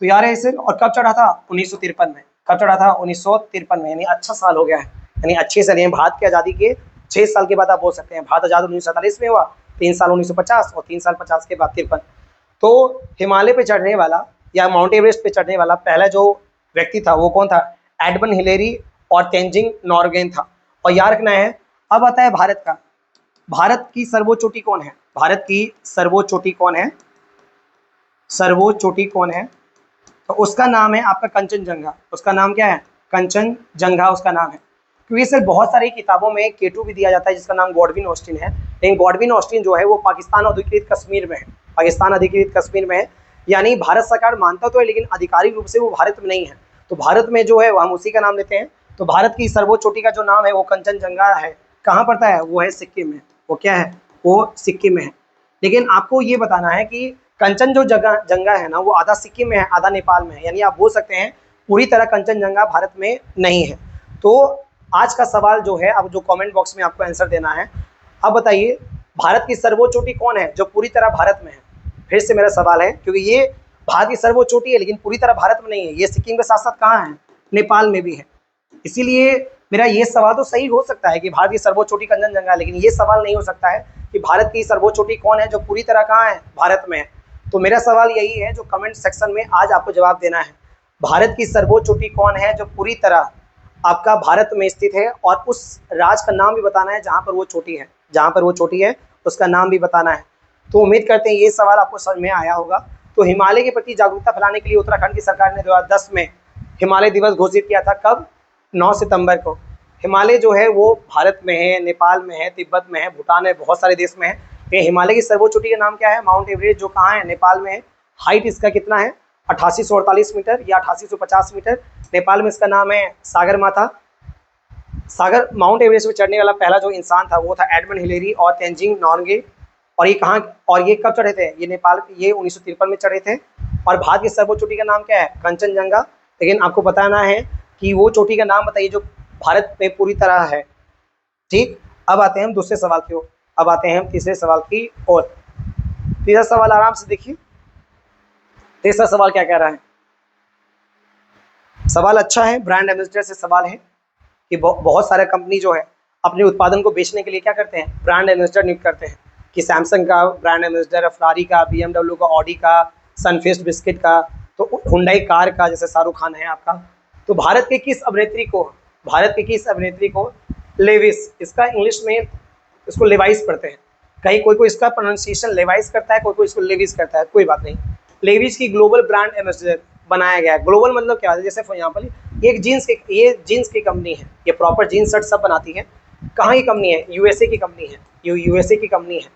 तो यार है सर, और कब चढ़ा था, 1953 में। कब चढ़ा था, 1953 में। यानी अच्छा साल हो गया है, यानी अच्छे से। भारत की आज़ादी के 6 साल के बाद आप बोल सकते हैं। भारत आज़ाद 1947 में हुआ, 3 साल 1950 और 3 साल 50 के बाद 53। तो हिमालय पे चढ़ने वाला या माउंट एवरेस्ट पे चढ़ने वाला पहला जो व्यक्ति था वो कौन था, एडमंड हिलेरी और तेंजिंग नॉर्गे था। और याद रखना है, अब आता है भारत की सर्वोच्च चोटी कौन है, सर्वोच्च चोटी कौन है। तो उसका नाम है आपका कंचनजंगा। उसका नाम क्या है, कंचनजंगा उसका नाम है। क्योंकि सर बहुत सारी किताबों में K2 भी दिया जाता है, जिसका नाम गॉडविन ऑस्टिन है। लेकिन गॉडविन ऑस्टिन जो है वो पाकिस्तान अधिकृत कश्मीर में है। यानी भारत सरकार मानता तो है, लेकिन आधिकारिक रूप से वो भारत में नहीं है। तो भारत में जो है वो हम उसी का नाम लेते हैं। तो भारत की सर्वोच्च चोटी का जो नाम है वो कंचनजंगा है। कहाँ पड़ता है? वो है सिक्किम में। वो क्या है? वो सिक्किम में है। लेकिन आपको ये बताना है कि कंचन जो जंगा है ना, वो आधा सिक्किम में है, आधा नेपाल में है। यानी आप बोल सकते हैं पूरी तरह कंचनजंगा भारत में नहीं है। तो आज का सवाल जो है, अब जो कमेंट बॉक्स में आपको आंसर देना है, अब बताइए भारत की सर्वोच्च चोटी कौन है जो पूरी तरह भारत में है? फिर से मेरा सवाल है, क्योंकि ये भारत की सर्वोच्च चोटी है लेकिन पूरी तरह भारत में नहीं है, ये सिक्किम के साथ साथ कहाँ है? नेपाल में भी है। इसीलिए मेरा ये सवाल तो सही हो सकता है कि भारत की सर्वोच्च चोटी कंचनजंगा है, लेकिन ये सवाल नहीं हो सकता है कि भारत की सर्वोच्च चोटी कौन है जो पूरी तरह कहाँ है? भारत में है। तो मेरा सवाल यही है जो कमेंट सेक्शन में आज आपको जवाब देना है, भारत की सर्वोच्च चोटी कौन है जो पूरी तरह आपका भारत में स्थित है, और उस राज्य का नाम भी बताना है जहाँ पर वो चोटी है, जहाँ पर वो चोटी है उसका नाम भी बताना है। तो उम्मीद करते हैं ये सवाल आपको समझ में आया होगा। तो हिमालय के प्रति जागरूकता फैलाने के लिए उत्तराखंड की सरकार ने 2010 में हिमालय दिवस घोषित किया था। कब? 9 सितंबर को। हिमालय जो है वो भारत में है, नेपाल में है, तिब्बत में है, भूटान में, बहुत सारे देश में है। ये हिमालय की सर्वोच्च चोटी का नाम क्या है? माउंट एवरेस्ट, जो कहाँ है? नेपाल में है। हाइट इसका कितना है? 8848 मीटर या 8850 मीटर। नेपाल में इसका नाम है सागर माथा। सागर माउंट एवरेस्ट में चढ़ने वाला पहला जो इंसान था वो था एडमंड हिलेरी और तेंजिंग नोर्गे। और ये कहाँ, और ये कब चढ़े थे? ये नेपाल, ये 1953 में चढ़े थे। और भारत की सर्वोच्च चोटी का नाम क्या है? कंचनजंगा। लेकिन आपको बताना है कि वो चोटी का नाम बताइए जो भारत में पूरी तरह है। ठीक, अब आते हैं हम दूसरे सवाल की ओर, अब आते हैं हम तीसरे सवाल की ओर। तीसरा सवाल आराम से देखिए, तीसरा सवाल क्या कह रहा है? सवाल अच्छा है, ब्रांड एम्बेसडर से सवाल है कि बहुत सारे कंपनी जो है अपने उत्पादन को बेचने के लिए क्या करते हैं? ब्रांड एम्बेसडर नियुक्त करते हैं। कि सैमसंग का ब्रांड एम्बेसडर, फरारी का, BMW का, ऑडी का, सनफीस्ट बिस्किट का, तो हुंडई कार का, जैसे शाहरुख खान है आपका। तो भारत के किस अभिनेत्री को लेविस, इसका इंग्लिश में इसको लेवाइस पढ़ते हैं, कहीं कोई कोई इसका प्रोनाउंसिएशन लेवाइस करता है, कोई कोई इसको लेविस करता है, कोई बात नहीं। लेविस की ग्लोबल ब्रांड एम्बेसडर बनाया गया है। ग्लोबल मतलब क्या है? जैसे फॉर एग्जाम्पल ये जीन्स की कंपनी है, ये प्रॉपर जीन्स शर्ट सब बनाती है। कहाँ की कंपनी है? यूएसए की कंपनी है, यूएसए की कंपनी है।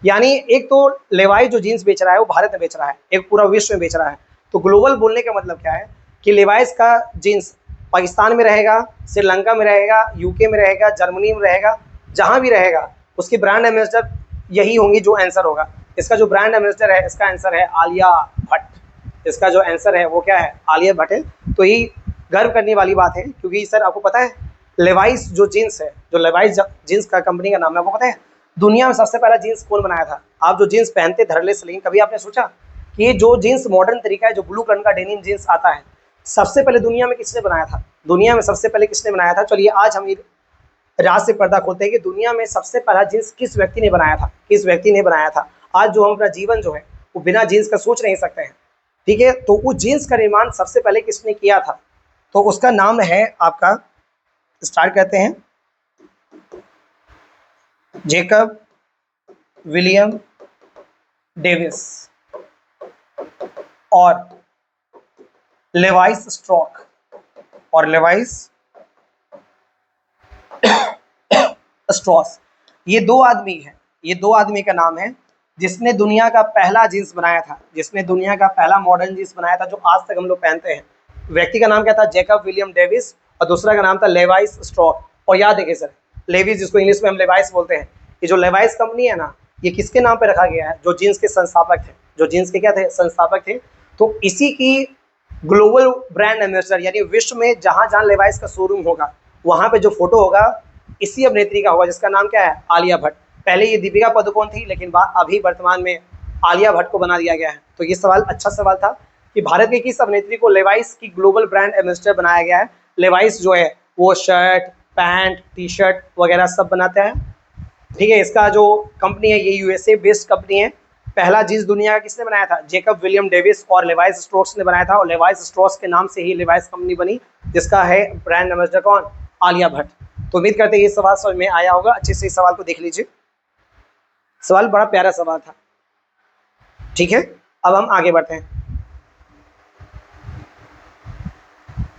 यानी एक तो लेवाइस जो जीन्स बेच रहा है वो भारत में बेच रहा है, एक पूरा विश्व में बेच रहा है। तो ग्लोबल बोलने का मतलब क्या है कि लेवाइस का जीन्स पाकिस्तान में रहेगा, श्रीलंका में रहेगा, यूके में रहेगा, जर्मनी में रहेगा, जहाँ भी रहेगा उसकी ब्रांड एम्बेसडर यही होंगी जो आंसर होगा। इसका जो ब्रांड एम्बेसडर है, इसका आंसर है आलिया भट्ट। इसका जो आंसर है वो क्या है? आलिया भट्ट है। तो ये गर्व करने वाली बात है, क्योंकि सर आपको पता है लेवाइस जो जीन्स है, जो लेवाइस जीन्स का कंपनी का नाम है, आपको पता है दुनिया में सबसे पहला जीन्स कौन बनाया था? आप जो जीन्स पहनते धड़ल्ले से, लेकिन कभी आपने सोचा कि ये जो जीन्स मॉडर्न तरीका है, जो ब्लू कलर का डेनिम जीन्स आता है, सबसे पहले दुनिया में किसने बनाया था? दुनिया में सबसे पहले किसने बनाया था? चलिए आज हम राज से पर्दा खोलते हैं कि दुनिया में सबसे पहला जीन्स किस व्यक्ति ने बनाया था, किस व्यक्ति ने बनाया था। आज जो हम अपना जीवन जो है वो बिना जीन्स का सोच नहीं सकते हैं, ठीक है। तो उस जीन्स का निर्माण सबसे पहले किसने किया था? तो उसका नाम है आपका, स्टार्ट करते हैं, जेकब विलियम डेविस और लेवाइस स्ट्रॉस, और लेवाइस स्ट्रॉस। ये दो आदमी है, ये दो आदमी का नाम है जिसने दुनिया का पहला जीन्स बनाया था, जिसने दुनिया का पहला मॉडर्न जीन्स बनाया था जो आज तक हम लोग पहनते हैं। व्यक्ति का नाम क्या था? जेकब विलियम डेविस, और दूसरा का नाम था लेवाइस स्ट्रॉस। और याद है सर, लेविस जिसको इंग्लिश में हम लेवाइस बोलते हैं, ये जो लेवाइस कंपनी है ना, ये किसके नाम पे रखा गया है? जो जीन्स के संस्थापक थे, जो जीन्स के क्या थे? संस्थापक थे। तो इसी की ग्लोबल ब्रांड एम्बेसडर, यानी विश्व में जहाँ जहाँ लेवाइस का शोरूम होगा वहाँ पे जो फोटो होगा इसी अभिनेत्री का होगा, जिसका नाम क्या है? आलिया भट्ट। पहले ये दीपिका पादुकोण थी, लेकिन अभी वर्तमान में आलिया भट्ट को बना दिया गया है। तो ये सवाल अच्छा सवाल था कि भारत की किस अभिनेत्री को लेवाइस की ग्लोबल ब्रांड एम्बेसडर बनाया गया है। लेवाइस जो है वो शर्ट, पैंट, टी शर्ट वगैरह सब बनाते हैं, ठीक है। इसका जो कंपनी है ये यूएसए बेस्ड कंपनी है। पहला जीन्स दुनिया का किसने बनाया था? जेकब विलियम डेविस और लेवाइस स्ट्रॉस ने बनाया था, और लेवाइस स्ट्रॉस के नाम से ही लेवाइस कंपनी बनी, जिसका है ब्रांड एम्बेसडर कौन? आलिया भट्ट। तो उम्मीद करते हैं ये सवाल समझ में आया होगा। अच्छे से इस सवाल को देख लीजिए, सवाल बड़ा प्यारा सवाल था, ठीक है। अब हम आगे बढ़ते हैं।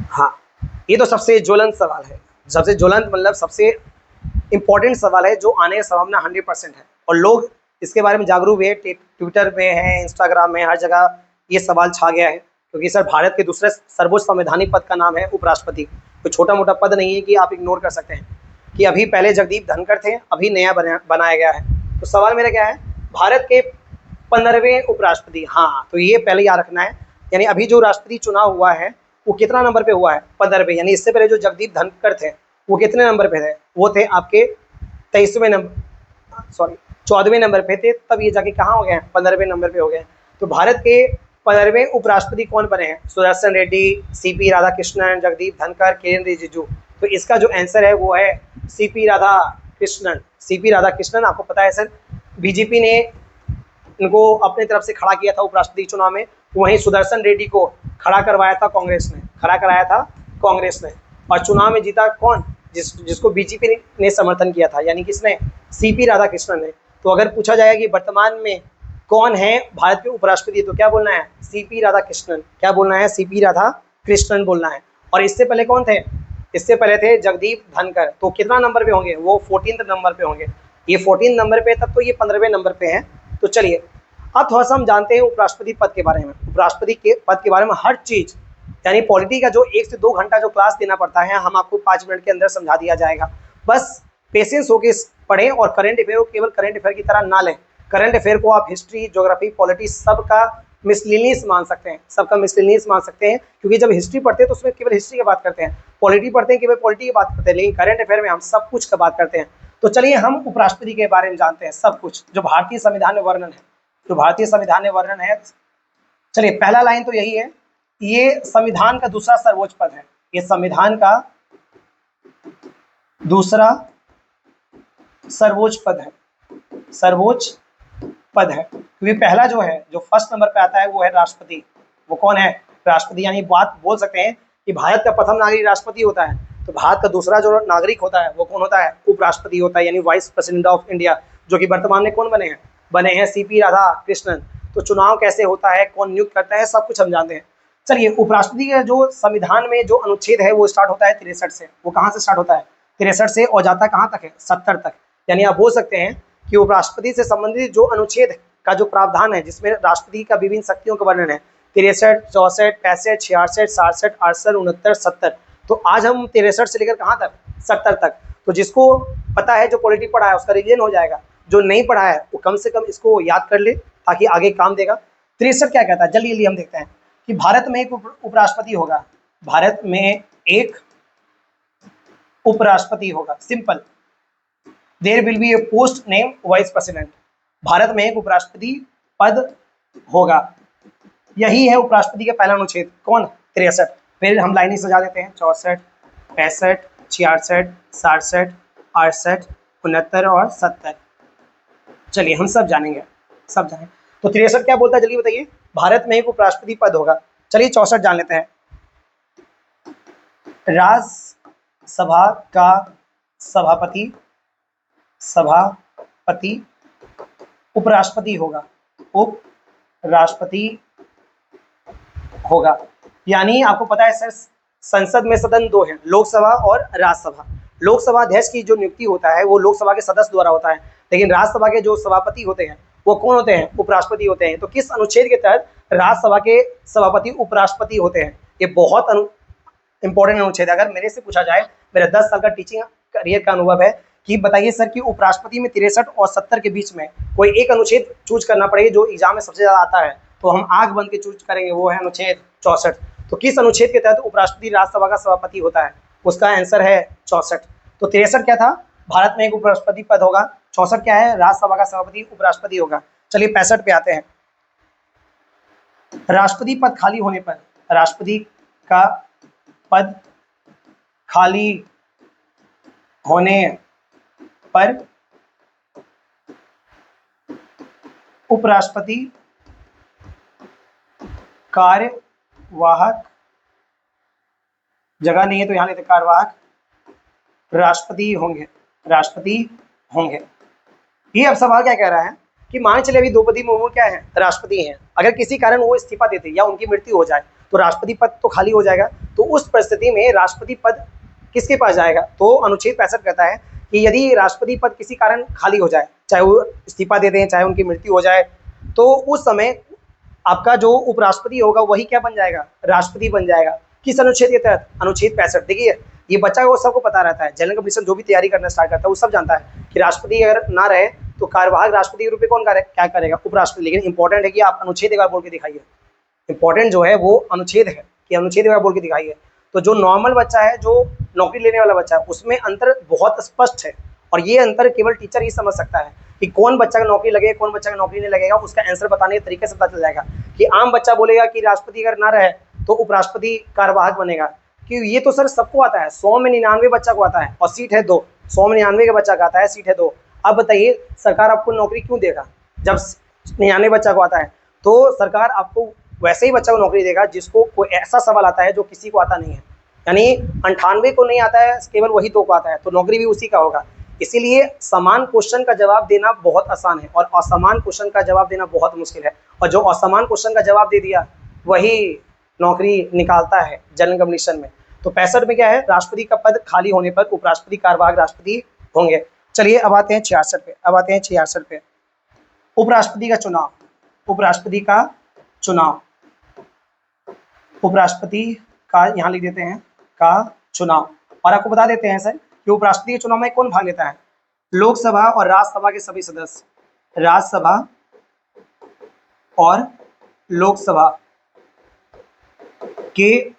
हाँ, ये तो सबसे ज्वलंत सवाल है, सबसे ज्वलंत मतलब सबसे इंपॉर्टेंट सवाल है जो आने की संभावना 100% है, और लोग इसके बारे में जागरूक हुए। ट्विटर में है, इंस्टाग्राम में, हर जगह ये सवाल छा गया है, क्योंकि सर भारत के दूसरे सर्वोच्च संवैधानिक पद का नाम है उपराष्ट्रपति। कोई छोटा मोटा पद नहीं है कि आप इग्नोर कर सकते हैं कि अभी पहले जगदीप धनखड़ थे, अभी नया बनाया गया है। तो सवाल मेरा क्या है, भारत के 15वें उपराष्ट्रपति, हाँ तो ये पहले याद रखना है, यानी अभी जो राष्ट्रपति चुनाव हुआ है वो कितना नंबर पे हुआ है, 15वें। यानी इससे पहले जो जगदीप धनखड़ थे वो कितने नंबर पे थे, वो थे आपके 23वें नंबर, सॉरी 14वें नंबर पे थे, तब ये जाके कहाँ हो गए हैं, 15वें नंबर पे हो गए। तो भारत के 15वें उपराष्ट्रपति कौन बने हैं, सुदर्शन रेड्डी, सीपी राधाकृष्णन, जगदीप धनखड़, किरेन रिजिजू। तो इसका जो आंसर है वो है सीपी राधाकृष्णन। सीपी राधाकृष्णन, आपको पता है सर बीजेपी ने इनको अपने तरफ से खड़ा किया था उपराष्ट्रपति चुनाव में, वहीं सुदर्शन रेड्डी को खड़ा करवाया था कांग्रेस ने, खड़ा कराया था कांग्रेस ने, और चुनाव में जीता कौन, जिसको बीजेपी ने समर्थन किया था, यानी किसने, सीपी राधाकृष्णन ने। तो अगर पूछा जाएगा कि वर्तमान में कौन है भारत के उपराष्ट्रपति, तो क्या बोलना है, सीपी राधाकृष्णन। क्या बोलना है, सीपी राधाकृष्णन बोलना है। और इससे पहले कौन थे, इससे पहले थे जगदीप धनखड़। तो कितना नंबर पे होंगे, वो 14 नंबर पे होंगे। ये 14 नंबर पे, तब तो ये 15वें नंबर पे हैं। तो चलिए अब थोड़ा सा हम जानते हैं उपराष्ट्रपति पद के बारे में। उपराष्ट्रपति के पद के बारे में हर चीज़, यानी पॉलिटी का जो 1 से 2 घंटा जो क्लास देना पड़ता है, हम आपको 5 मिनट के अंदर समझा दिया जाएगा। बस पेशेंस होके पढ़ें और करंट अफेयर को केवल करंट अफेयर की तरह ना लें। करंट अफेयर को आप हिस्ट्री, ज्योग्राफी, पॉलिटी सबका मिसलिनियस मान सकते हैं, सबका मिसलिनियस मान सकते हैं, क्योंकि जब हिस्ट्री पढ़ते हैं तो उसमें केवल हिस्ट्री की बात करते हैं, पॉलिटी पढ़ते हैं केवल पॉलिटी की बात करते हैं, लेकिन करंट अफेयर में हम सब कुछ का बात करते हैं। तो चलिए हम उपराष्ट्रपति के बारे में जानते हैं सब कुछ, जो भारतीय संविधान में वर्णन है, जो भारतीय संविधान में वर्णन है। चलिए पहला लाइन तो यही है, ये संविधान का दूसरा सर्वोच्च पद है, ये संविधान का दूसरा सर्वोच्च पद है, सर्वोच्च पद है। क्योंकि पहला जो है, जो फर्स्ट नंबर पे आता है वो है राष्ट्रपति। वो कौन है, राष्ट्रपति। यानी बात बोल सकते हैं कि भारत का प्रथम नागरिक राष्ट्रपति होता है, तो भारत का दूसरा जो नागरिक होता है वो कौन होता है, उपराष्ट्रपति होता है, यानी वाइस प्रेसिडेंट ऑफ इंडिया, जो कि वर्तमान में कौन बने हैं सीपी राधाकृष्णन। तो चुनाव कैसे होता है, कौन नियुक्त करता है, सब कुछ हम जानते हैं। चलिए उपराष्ट्रपति का जो संविधान में जो अनुच्छेद है वो स्टार्ट होता है 63 से। वो कहाँ से स्टार्ट होता है, 63 से, और जाता कहाँ तक है, 70 तक। यानी आप बोल सकते हैं कि उपराष्ट्रपति से संबंधित जो अनुच्छेद का जो प्रावधान है, जिसमें राष्ट्रपति का विभिन्न शक्तियों का वर्णन है, 63, 64, 65, 66, 67, 68, 69, 70। तो आज हम 63 से लेकर कहाँ तक, 70 तक। तो जिसको पता है, जो पॉलिटी पढ़ा है, उसका रिवीजन हो जाएगा, जो नहीं पढ़ा है वो कम से कम इसको याद कर ले ताकि आगे काम देगा। 63 क्या कहता है, जल्दी जल्दी हम देखते हैं कि भारत में एक उपराष्ट्रपति होगा, भारत में एक उपराष्ट्रपति होगा, simple. There will be a post name vice president. Bharat में एक उपराष्ट्रपति पद होगा, यही है उपराष्ट्रपति का पहला अनुच्छेद। कौन, 63। फिर हम लाइनें सजा देते हैं, 64, 65, 66, 67, 68, 69 और 70। चलिए हम सब जानेंगे, सब जानेंगे। तो 63 क्या बोलता है, जल्दी बताइए, भारत में एक उपराष्ट्रपति पद होगा। चलिए 64 जान लेते हैं, राज्यसभा का सभापति उपराष्ट्रपति होगा, उपराष्ट्रपति होगा। यानी आपको पता है सर, संसद में सदन 2 हैं, लोकसभा और राज्यसभा। लोकसभा अध्यक्ष की जो नियुक्ति होता है वो लोकसभा के सदस्य द्वारा होता है, लेकिन राज्यसभा के जो सभापति होते हैं वो कौन होते हैं, उपराष्ट्रपति होते हैं। तो किस अनुच्छेद के तहत राज्यसभा के सभापति उपराष्ट्रपति होते हैं, ये बहुत इंपॉर्टेंट अनुच्छेद है। अगर मेरे से पूछा जाए, मेरा 10 साल का टीचिंग करियर का अनुभव है, कि बताइए सर कि उपराष्ट्रपति में 63 और 70 के बीच में कोई एक अनुच्छेद चूज करना पड़ेगा जो एग्जाम में सबसे ज़्यादा आता है, तो हम आंख बंद के चूज करेंगे, वो है अनुच्छेद 64। तो किस अनुच्छेद के तहत उपराष्ट्रपति राज्यसभा का सभापति होता है, उसका आंसर है 64। तो 63 क्या था, भारत में एक उपराष्ट्रपति पद होगा। 64 क्या है, राज्यसभा का सभापति उपराष्ट्रपति होगा। चलिए 65 पे आते हैं, राष्ट्रपति पद खाली होने पर, राष्ट्रपति का पद खाली होने पर उपराष्ट्रपति कार्यवाहक, जगह नहीं है तो यहां लेते कार्यवाहक राष्ट्रपति होंगे, राष्ट्रपति होंगे। ये अब सवाल क्या कह रहा है कि मान चले अभी द्रौपदी मुर्मू क्या है, राष्ट्रपति हैं, अगर किसी कारण वो इस्तीफा देते या उनकी मृत्यु हो जाए तो राष्ट्रपति पद तो खाली हो जाएगा। तो उस परिस्थिति में राष्ट्रपति पद किसके पास जाएगा, तो अनुच्छेद 65 कहता है कि यदि राष्ट्रपति पद किसी कारण खाली हो जाए, चाहे वो इस्तीफा दे दें, चाहे उनकी मृत्यु हो जाए, तो उस समय आपका जो उपराष्ट्रपति होगा वही क्या बन जाएगा, राष्ट्रपति बन जाएगा। किस अनुच्छेद के तहत, अनुच्छेद 65। देखिए ये बच्चा को सबको पता रहता है, जनरल कमीशन जो भी तैयारी करना स्टार्ट करता है वो सब जानता है कि राष्ट्रपति अगर ना रहे तो कार्यवाहक राष्ट्रपति के रूप में कौन क्या करेगा, उपराष्ट्रपति। लेकिन इंपॉर्टेंट है कि आप अनुच्छेद एक बार बोल के दिखाइए, इंपॉर्टेंट जो है वो अनुच्छेद है कि अनुच्छेद एक बार बोल के दिखाइए। तो जो नॉर्मल बच्चा है, जो नौकरी लेने वाला बच्चा है, उसमें अंतर बहुत स्पष्ट है और ये अंतर केवल टीचर ही समझ सकता है कि कौन बच्चा का नौकरी लगेगा, कौन बच्चा का नौकरी नहीं लगेगा। उसका आंसर बताने के तरीके से पता चल जाएगा कि आम बच्चा बोलेगा कि राष्ट्रपति अगर ना रहे तो उपराष्ट्रपति कार्यवाहक बनेगा, कि ये तो सर सबको आता है, 100 में 99 बच्चा को आता है और सीट है 2, 100 में 99 का बच्चा का आता है, सीट है 2। अब बताइए सरकार आपको नौकरी क्यों देगा, जब 99 बच्चा को आता है तो सरकार आपको वैसे ही बच्चा को नौकरी देगा जिसको कोई ऐसा सवाल आता है जो किसी को आता नहीं है, यानी 98 को नहीं आता है, केवल वही 2 को आता है, तो नौकरी भी उसी का होगा। इसीलिए समान क्वेश्चन का जवाब देना बहुत आसान है और असमान क्वेश्चन का जवाब देना बहुत मुश्किल है, और जो असमान क्वेश्चन का जवाब दे दिया वही नौकरी निकालता है जनरल कमीशन में। तो 65 में क्या है, राष्ट्रपति का पद खाली होने पर उपराष्ट्रपति कार्यवाहक राष्ट्रपति होंगे। चलिए अब आते हैं 66 पे, अब आते हैं 66 पे, उपराष्ट्रपति का चुनाव। उपराष्ट्रपति का चुनाव, उपराष्ट्रपति का यहाँ लिख देते हैं का चुनाव। और आपको बता देते हैं सर कि उपराष्ट्रपति के चुनाव में कौन भाग लेता है, लोकसभा और राज्यसभा के सभी सदस्य, राज्यसभा और लोकसभा के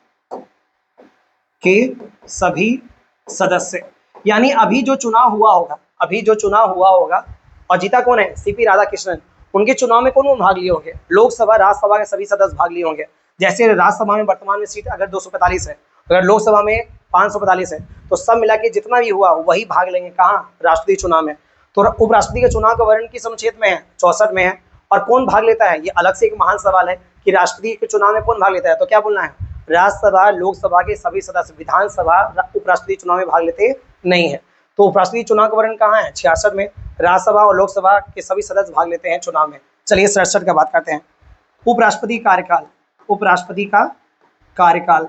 सभी सदस्य। यानी अभी जो चुनाव हुआ होगा, अभी जो चुनाव हुआ होगा और जीता कौन है, सीपी राधाकृष्णन, उनके चुनाव में कौन भाग लिए होंगे, लोकसभा राज्यसभा के सभी सदस्य भाग लिए होंगे। जैसे राज्यसभा में वर्तमान में सीट अगर 245 है, अगर लोकसभा में 545 है, तो सब मिला के जितना भी हुआ वही भाग लेंगे कहाँ, राष्ट्रपति चुनाव में। तो उपराष्ट्रपति के चुनाव का वर्णन किस अनुच्छेद में है, 64 में है। और कौन भाग लेता है, ये अलग से एक महान सवाल है कि राष्ट्रपति के चुनाव में कौन भाग लेता है, तो क्या बोलना है, राज्यसभा लोकसभा के सभी सदस्य, विधानसभा उपराष्ट्रपति चुनाव में भाग लेते नहीं है। तो उपराष्ट्रपति चुनाव का वर्णन कहाँ है, 66 में, राज्यसभा और लोकसभा के सभी सदस्य भाग लेते हैं चुनाव में। चलिए 67 का बात करते हैं, उपराष्ट्रपति कार्यकाल। उपराष्ट्रपति का कार्यकाल,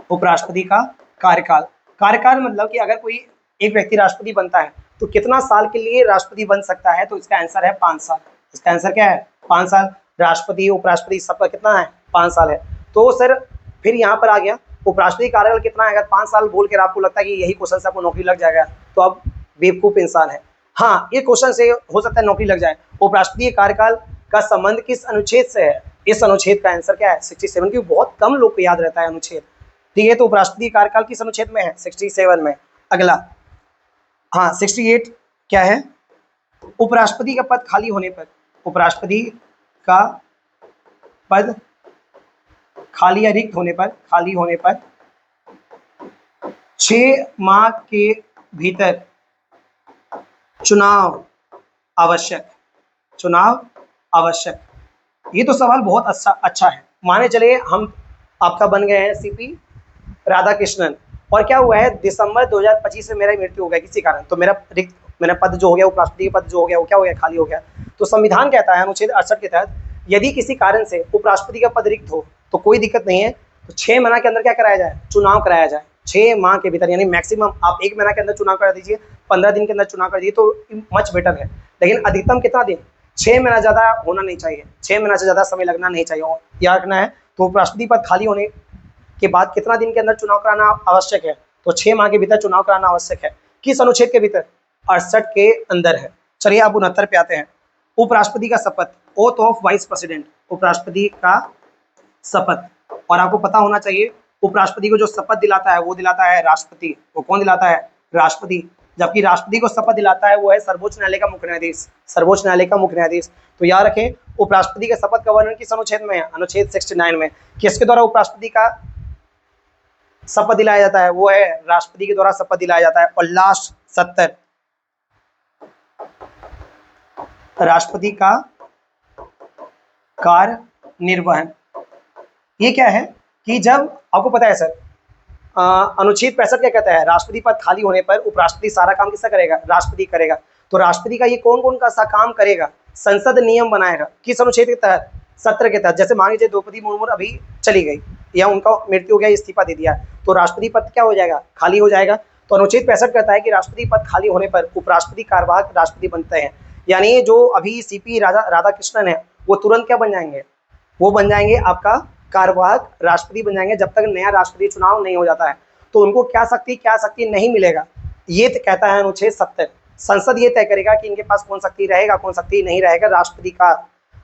उपराष्ट्रपति का कार्यकाल, कार्यकाल मतलब कि अगर कोई एक व्यक्ति राष्ट्रपति बनता है तो कितना साल के लिए राष्ट्रपति बन सकता है, तो इसका आंसर है 5 साल। इसका आंसर क्या है, 5 साल। राष्ट्रपति उपराष्ट्रपति सबका कितना है, 5 साल है। तो सर फिर यहाँ पर आ गया उपराष्ट्रपति कार्यकाल कितना है, अगर 5 साल बोल कर आपको लगता है कि यही क्वेश्चन से आपको नौकरी लग जाएगा तो आप बेवकूफ़ इंसान है। हाँ, ये क्वेश्चन से हो सकता है नौकरी लग जाए। उपराष्ट्रपति कार्यकाल का संबंध किस अनुच्छेद से है, इस अनुच्छेद का आंसर क्या है, 67, की बहुत कम लोग को याद रहता है अनुच्छेद। ठीक है, तो उपराष्ट्रपति कार्यकाल किस अनुच्छेद में है, 67 में। अगला, हाँ 68 क्या है, उपराष्ट्रपति का पद खाली होने पर, उपराष्ट्रपति का पद खाली या रिक्त होने पर, खाली होने पर 6 माह के भीतर चुनाव आवश्यक, चुनाव आवश्यक। ये तो सवाल बहुत अच्छा है। माने चले हम आपका बन गए हैं सीपी राधाकृष्णन और क्या हुआ है, दिसंबर 2025 में मेरा मृत्यु हो गया किसी कारण, तो मेरा पद जो हो गया, उपराष्ट्रपति का पद जो हो गया वो क्या हो गया, खाली हो गया। तो संविधान कहता है अनुच्छेद 68 के तहत यदि किसी कारण से उपराष्ट्रपति का पद रिक्त हो तो कोई दिक्कत नहीं है, तो 6 महीना के अंदर क्या कराया जाए, चुनाव कराया जाए। 6 माह के भीतर, यानी मैक्सिमम आप 1 महीना के अंदर चुनाव करा दीजिए, 15 दिन के अंदर चुनाव कर दीजिए तो मच बेटर है। लेकिन अधिकतम कितना दिन, 6 महीना ज़्यादा होना नहीं चाहिए, 6 महीना से ज़्यादा समय लगना नहीं चाहिए, याद रखना है। तो उपराष्ट्रपति पद खाली होने के बाद कितना दिन के अंदर चुनाव कराना आवश्यक है, तो 6 माह के भीतर चुनाव कराना आवश्यक है। किस अनुच्छेद के भीतर, 68 के अंदर है। चलिए आप 69 पे आते हैं, उपराष्ट्रपति का शपथ, ओथ ऑफ वाइस प्रेसिडेंट, उपराष्ट्रपति का शपथ। और आपको पता होना चाहिए उपराष्ट्रपति को जो शपथ दिलाता है वो दिलाता है राष्ट्रपति। वो कौन दिलाता है, राष्ट्रपति। जबकि राष्ट्रपति को शपथ दिलाता है वो है सर्वोच्च न्यायालय का मुख्य न्यायाधीश, सर्वोच्च न्यायालय का मुख्य न्यायाधीश। तो याद रखें उपराष्ट्रपति के शपथ का वर्णन किस अनुच्छेद में है, अनुच्छेद 69 में। किसके द्वारा उपराष्ट्रपति का शपथ दिलाया जाता है, वो है राष्ट्रपति के द्वारा शपथ दिलाया जाता है। और लास्ट 70, राष्ट्रपति का कार्य निर्वहन। ये क्या है कि जब आपको पता है सर अनुच्छेद 65 क्या कहता है, राष्ट्रपति पद खाली होने पर उपराष्ट्रपति सारा काम किसका करेगा, राष्ट्रपति करेगा। तो राष्ट्रपति का ये कौन कौन का सा काम करेगा, संसद नियम बनाएगा। किस अनुच्छेद के तहत, 17 के तहत। जैसे मान लीजिए द्रौपदी मुर्मू अभी चली गई या उनका मृत्यु हो गया, इस्तीफा दे दिया, तो राष्ट्रपति पद क्या हो जाएगा, खाली हो जाएगा। तो अनुच्छेद 65 कहता है कि राष्ट्रपति पद खाली होने पर उपराष्ट्रपति कार्यवाहक राष्ट्रपति बनते हैं। यानी जो अभी सीपी राधाकृष्णन है वो तुरंत क्या बन जाएंगे, वो बन जाएंगे आपका कार्यवाहक राष्ट्रपति बन जाएंगे, जब तक नया राष्ट्रपति चुनाव नहीं हो जाता है। तो उनको क्या शक्ति नहीं मिलेगा, ये कहता है अनुच्छेद 70। संसद ये तय करेगा कि इनके पास कौन शक्ति रहेगा, कौन शक्ति नहीं रहेगा राष्ट्रपति का।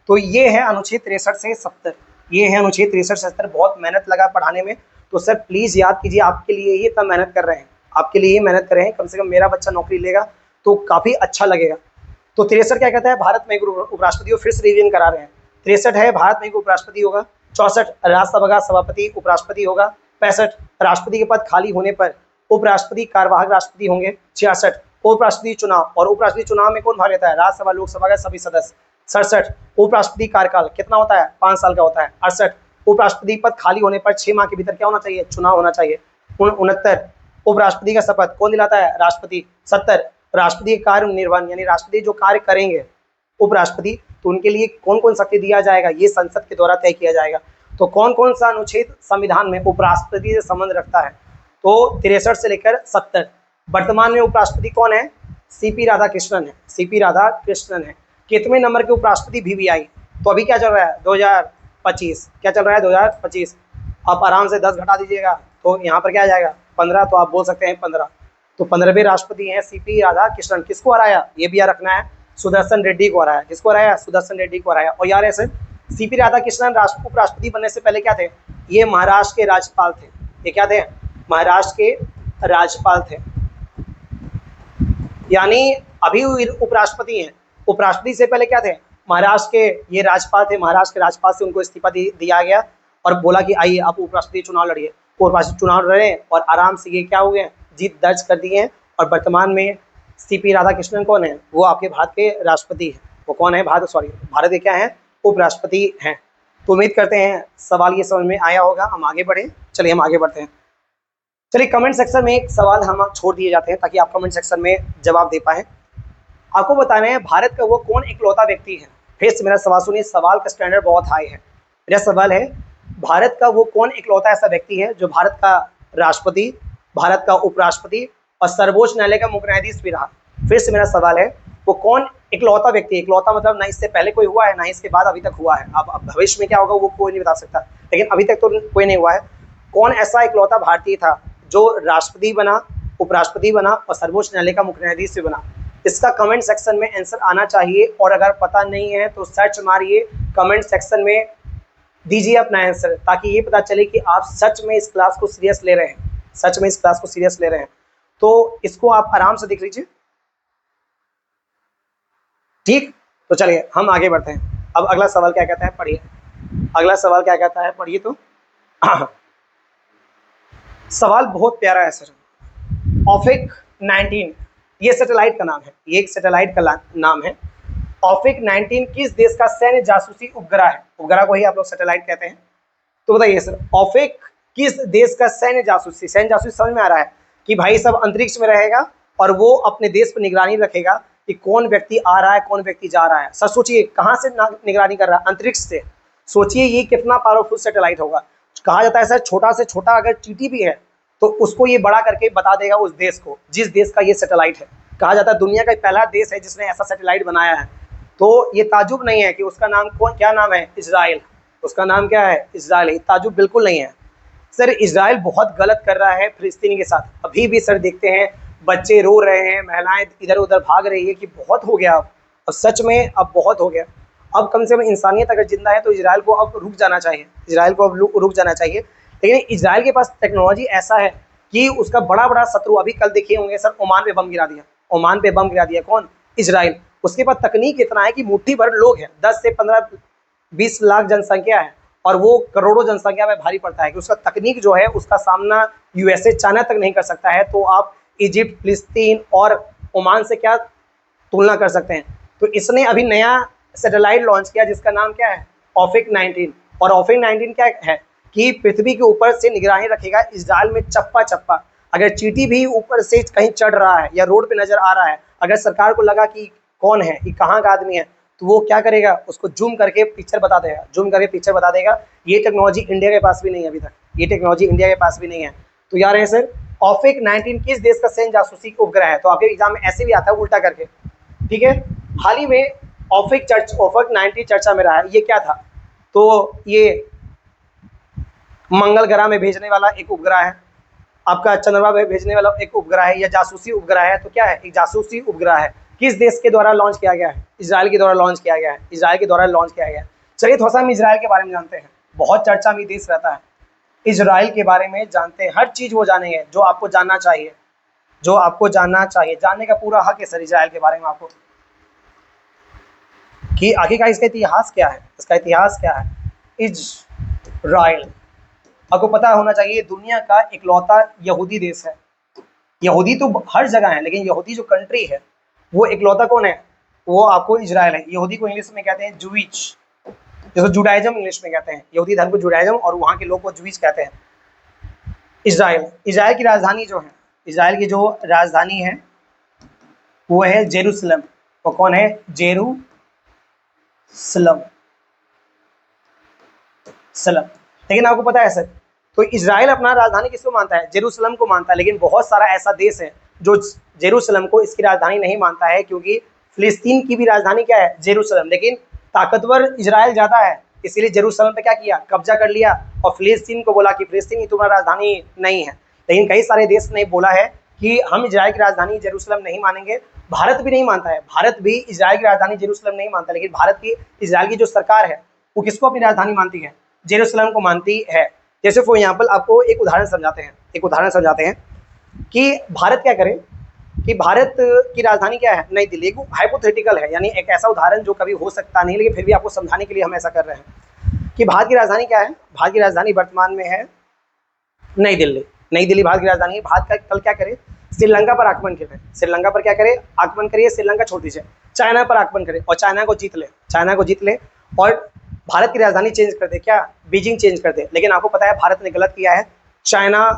तो ये है अनुच्छेद 63 से 70, ये है अनुच्छेद 63 से 70। बहुत मेहनत लगा पढ़ाने में, तो सर प्लीज़ याद कीजिए, आपके लिए ही इतना मेहनत कर रहे हैं, आपके लिए ही मेहनत कर रहे हैं। कम से कम मेरा बच्चा नौकरी लेगा तो काफ़ी अच्छा लगेगा। तो 63 क्या कहता है, भारत में एक उपराष्ट्रपति हो, फिर से रिवीजन करा रहे हैं। 63 है भारत में एक उपराष्ट्रपति होगा। 64 राज्यसभा का सभापति उपराष्ट्रपति होगा। 65 राष्ट्रपति के पद खाली होने पर उपराष्ट्रपति कार्यवाहक राष्ट्रपति होंगे। 66 उपराष्ट्रपति चुनाव, और उपराष्ट्रपति चुनाव में कौन भाग लेता है, राज्यसभा लोकसभा के सभी सदस्य। 67 उपराष्ट्रपति कार्यकाल कितना होता है, 5 साल का होता है। 68 उपराष्ट्रपति पद खाली होने पर 6 माह के भीतर क्या होना चाहिए, चुनाव होना चाहिए। 69 उपराष्ट्रपति का शपथ कौन दिलाता है, राष्ट्रपति। 70 राष्ट्रपति कार्य निर्वहन, यानी राष्ट्रपति जो कार्य करेंगे उपराष्ट्रपति, तो उनके लिए कौन कौन शक्ति दिया जाएगा, ये संसद के द्वारा तय किया जाएगा। तो कौन कौन सा अनुच्छेद संविधान में उपराष्ट्रपति से संबंध रखता है, तो 63 से लेकर 70। वर्तमान में उपराष्ट्रपति कौन है, सीपी राधाकृष्णन है, सीपी राधाकृष्णन है। कितने नंबर के उपराष्ट्रपति VVI, तो अभी क्या चल रहा है 2025, क्या चल रहा है 2025। आप आराम से 10 घटा दीजिएगा तो यहाँ पर क्या आ जाएगा 15, तो आप बोल सकते हैं 15। तो 15वें राष्ट्रपति हैं सीपी राधाकृष्णन। किसको हराया, ये भी याद रखना है, सुदर्शन रेड्डी को हराया। किसको हराया, सुदर्शन रेड्डी को हराया। और यार ऐसे सीपी राधाकृष्णन उपराष्ट्रपति बनने से पहले क्या थे, ये महाराष्ट्र के राज्यपाल थे। ये क्या थे, महाराष्ट्र के राज्यपाल थे, यानी अभी उपराष्ट्रपति हैं। उपराष्ट्रपति से पहले क्या थे, महाराष्ट्र के ये राज्यपाल थे। महाराष्ट्र के राज्यपाल से उनको इस्तीफा दिया गया और बोला कि आइए आप उपराष्ट्रपति चुनाव लड़िए। उपराष्ट्रपति चुनाव लड़े और आराम से ये क्या हो गए, जीत दर्ज कर दिए हैं। और वर्तमान में सीपी राधाकृष्णन कौन है, वो आपके भारत के राष्ट्रपति हैं। वो कौन है, भारत के क्या हैं, उपराष्ट्रपति हैं। तो उम्मीद करते हैं सवाल ये समझ में आया होगा। हम आगे बढ़ें, चलिए हम आगे बढ़ते हैं। चलिए कमेंट सेक्शन में एक सवाल हम छोड़ दिए जाते हैं ताकि आप कमेंट सेक्शन में जवाब दे पाएँ। आपको बताना है भारत का वो कौन इकलौता व्यक्ति है, फिर से मेरा सवाल सुनिए, सवाल का स्टैंडर्ड बहुत हाई है। मेरा सवाल है भारत का वो कौन इकलौता ऐसा व्यक्ति है जो भारत का राष्ट्रपति, भारत का उपराष्ट्रपति और सर्वोच्च न्यायालय का मुख्य न्यायाधीश भी रहा। फिर से मेरा सवाल है वो कौन इकलौता व्यक्ति, इकलौता मतलब ना इससे पहले कोई हुआ है ना इसके बाद अभी तक हुआ है। अब भविष्य में क्या होगा वो कोई नहीं बता सकता, लेकिन अभी तक तो कोई नहीं हुआ है। कौन ऐसा इकलौता भारतीय था जो राष्ट्रपति बना, उपराष्ट्रपति बना और सर्वोच्च न्यायालय का मुख्य न्यायाधीश भी बना। इसका कमेंट सेक्शन में आंसर आना चाहिए, और अगर पता नहीं है तो सर्च मारिए, कमेंट सेक्शन में दीजिए अपना आंसर, ताकि ये पता चले कि आप सच में इस क्लास को सीरियस ले रहे हैं, सच में इस क्लास को सीरियस ले रहे हैं। तो इसको आप आराम से देख लीजिए, ठीक। तो चलिए हम आगे बढ़ते हैं। अब अगला सवाल क्या कहता है पढ़िए, अगला सवाल क्या कहता है पढ़िए। तो सवाल बहुत प्यारा है सर। ऑफिक 19 ये सैटेलाइट का नाम है, ये एक सैटेलाइट का नाम है। ऑफिक 19 किस देश का सैन्य जासूसी उपग्रह है, उपग्रह को ही आप लोग सैटेलाइट कहते हैं। तो बताइए सर ऑफिक किस देश का सैन्य जासूसी समझ में आ रहा है कि भाई सब अंतरिक्ष में रहेगा और वो अपने देश पर निगरानी रखेगा कि कौन व्यक्ति आ रहा है कौन व्यक्ति जा रहा है। सर सोचिए कहाँ से निगरानी कर रहा है, अंतरिक्ष से। सोचिए ये कितना पावरफुल सैटेलाइट होगा। कहा जाता है सर छोटा से छोटा अगर चींटी भी है तो उसको ये बड़ा करके बता देगा उस देश को जिस देश का ये सैटेलाइट है। कहा जाता है दुनिया का पहला देश है जिसने ऐसा सैटेलाइट बनाया है। तो ये ताजुब नहीं है कि उसका नाम क्या नाम है, इजराइल। उसका नाम क्या है, इजराइल। ताजुब बिल्कुल नहीं है सर। इजराइल बहुत गलत कर रहा है फिलिस्तीनी के साथ। अभी भी सर देखते हैं बच्चे रो रहे हैं, महिलाएं इधर उधर भाग रही है कि बहुत हो गया अब, और सच में अब बहुत हो गया। अब कम से कम इंसानियत अगर जिंदा है तो इजराइल को अब रुक जाना चाहिए, इजराइल को अब रुक जाना चाहिए। लेकिन इजराइल के पास टेक्नोलॉजी ऐसा है कि उसका बड़ा बड़ा शत्रु, अभी कल देखे होंगे सर ओमान पे बम गिरा दिया, ओमान पे बम गिरा दिया कौन, इजराइल। उसके पास तकनीक इतना है कि मुट्ठी भर लोग हैं, 10 से 15-20 लाख जनसंख्या है और वो करोड़ों जनसंख्या में भारी पड़ता है कि उसका तकनीक जो है उसका सामना USA चाइना तक नहीं कर सकता है। तो आप इजिप्ट, फिलिस्तीन और ओमान से क्या तुलना कर सकते हैं। तो इसने अभी नया सैटेलाइट लॉन्च किया जिसका नाम क्या है, ऑफिक 19। और ऑफिक 19 क्या है कि पृथ्वी के ऊपर से निगरानी रखेगा इजराइल में चप्पा चप्पा। अगर चींटी भी ऊपर से कहीं चढ़ रहा है या रोड पे नजर आ रहा है, अगर सरकार को लगा कि कौन है, ये कहाँ का आदमी है, तो वो क्या करेगा, उसको जूम करके पिक्चर बता देगा, जूम करके पिक्चर बता देगा। ये टेक्नोलॉजी इंडिया के पास भी नहीं है अभी तक, ये टेक्नोलॉजी इंडिया के पास भी नहीं है। तो यार है सर ऑफिक 19 किस देश का सैन्य जासूसी उपग्रह है। तो आपके एग्जाम में ऐसे भी आता है उल्टा करके, ठीक है। हाल ही में ऑफिक 90 चर्चा में रहा है। ये क्या था? तो ये मंगल ग्रह में भेजने वाला एक उपग्रह है, आपका चंद्रमा में भेजने वाला एक उपग्रह है, या जासूसी उपग्रह है। तो क्या है? एक जासूसी उपग्रह है। किस देश के द्वारा लॉन्च किया गया है? इजराइल के द्वारा लॉन्च किया गया है। इजराइल के द्वारा लॉन्च किया गया है। चलिए थोड़ा सा हम इजराइल के बारे में जानते हैं। बहुत चर्चा में देश रहता है, इजराइल के बारे में जानते हैं। हर चीज वो जानेंगे जो आपको जानना चाहिए, जो आपको जानना चाहिए। जानने का पूरा हक है सर इजराइल के बारे में आपको, कि आखिरकार इसका इतिहास क्या है। इसका इतिहास क्या है? इजराइल आपको पता होना चाहिए, दुनिया का इकलौता यहूदी देश है। यहूदी तो हर जगह है, लेकिन यहूदी जो कंट्री है वो इकलौता कौन है? वो आपको इजराइल है। यहूदी को इंग्लिश में कहते हैं जूइश, जिसको जुडाइज्म इंग्लिश में कहते हैं। यहूदी धर्म को जुडाइज्म और वहाँ के लोग को जूइश कहते हैं। इजराइल, इजराइल की राजधानी जो है, इजराइल की जो राजधानी है वो है जेरूसलम। वो कौन है? जेरूसलम। लेकिन आपको पता है सर, तो इजराइल अपना राजधानी किसको मानता है? जेरूसलम को मानता है। लेकिन बहुत सारा ऐसा देश है जो जेरूसलम को इसकी राजधानी नहीं मानता है, क्योंकि फिलिस्तीन की भी राजधानी क्या है? जेरूसलम। लेकिन ताकतवर इजराइल ज़्यादा है, इसीलिए जेरूसलम पे क्या किया? कब्जा कर लिया, और फिलिस्तीन को बोला कि फिलिस्तीन ही तुम्हारा राजधानी नहीं है। लेकिन कई सारे देश ने बोला है कि हम इजराइल की राजधानी जेरूसलम नहीं मानेंगे। भारत भी नहीं मानता है, भारत भी इजराइल की राजधानी जेरूसलम नहीं मानता। लेकिन भारत की, इजराइल की जो सरकार है वो किसको अपनी राजधानी मानती है? जेरूसलम को मानती है। जैसे फॉर एग्जाम्पल आपको एक उदाहरण समझाते हैं कि भारत क्या करे, कि भारत की राजधानी क्या है? नई दिल्ली। हाइपोथेटिकल है, यानी एक ऐसा उदाहरण जो कभी हो सकता नहीं, लेकिन फिर भी आपको समझाने के लिए हम ऐसा कर रहे हैं कि भारत की राजधानी क्या है? भारत की राजधानी वर्तमान में है नई दिल्ली। नई दिल्ली भारत की राजधानी है। भारत का कल क्या करे? श्रीलंका पर आक्रमण करे। श्रीलंका पर क्या करे? आक्रमण करिए। श्रीलंका छोड़ दीजिए, चाइना पर आक्रमण करे और चाइना को जीत ले और भारत की राजधानी चेंज कर दे। क्या? बीजिंग चेंज कर दे। लेकिन आपको पता है भारत ने गलत किया है। चाइना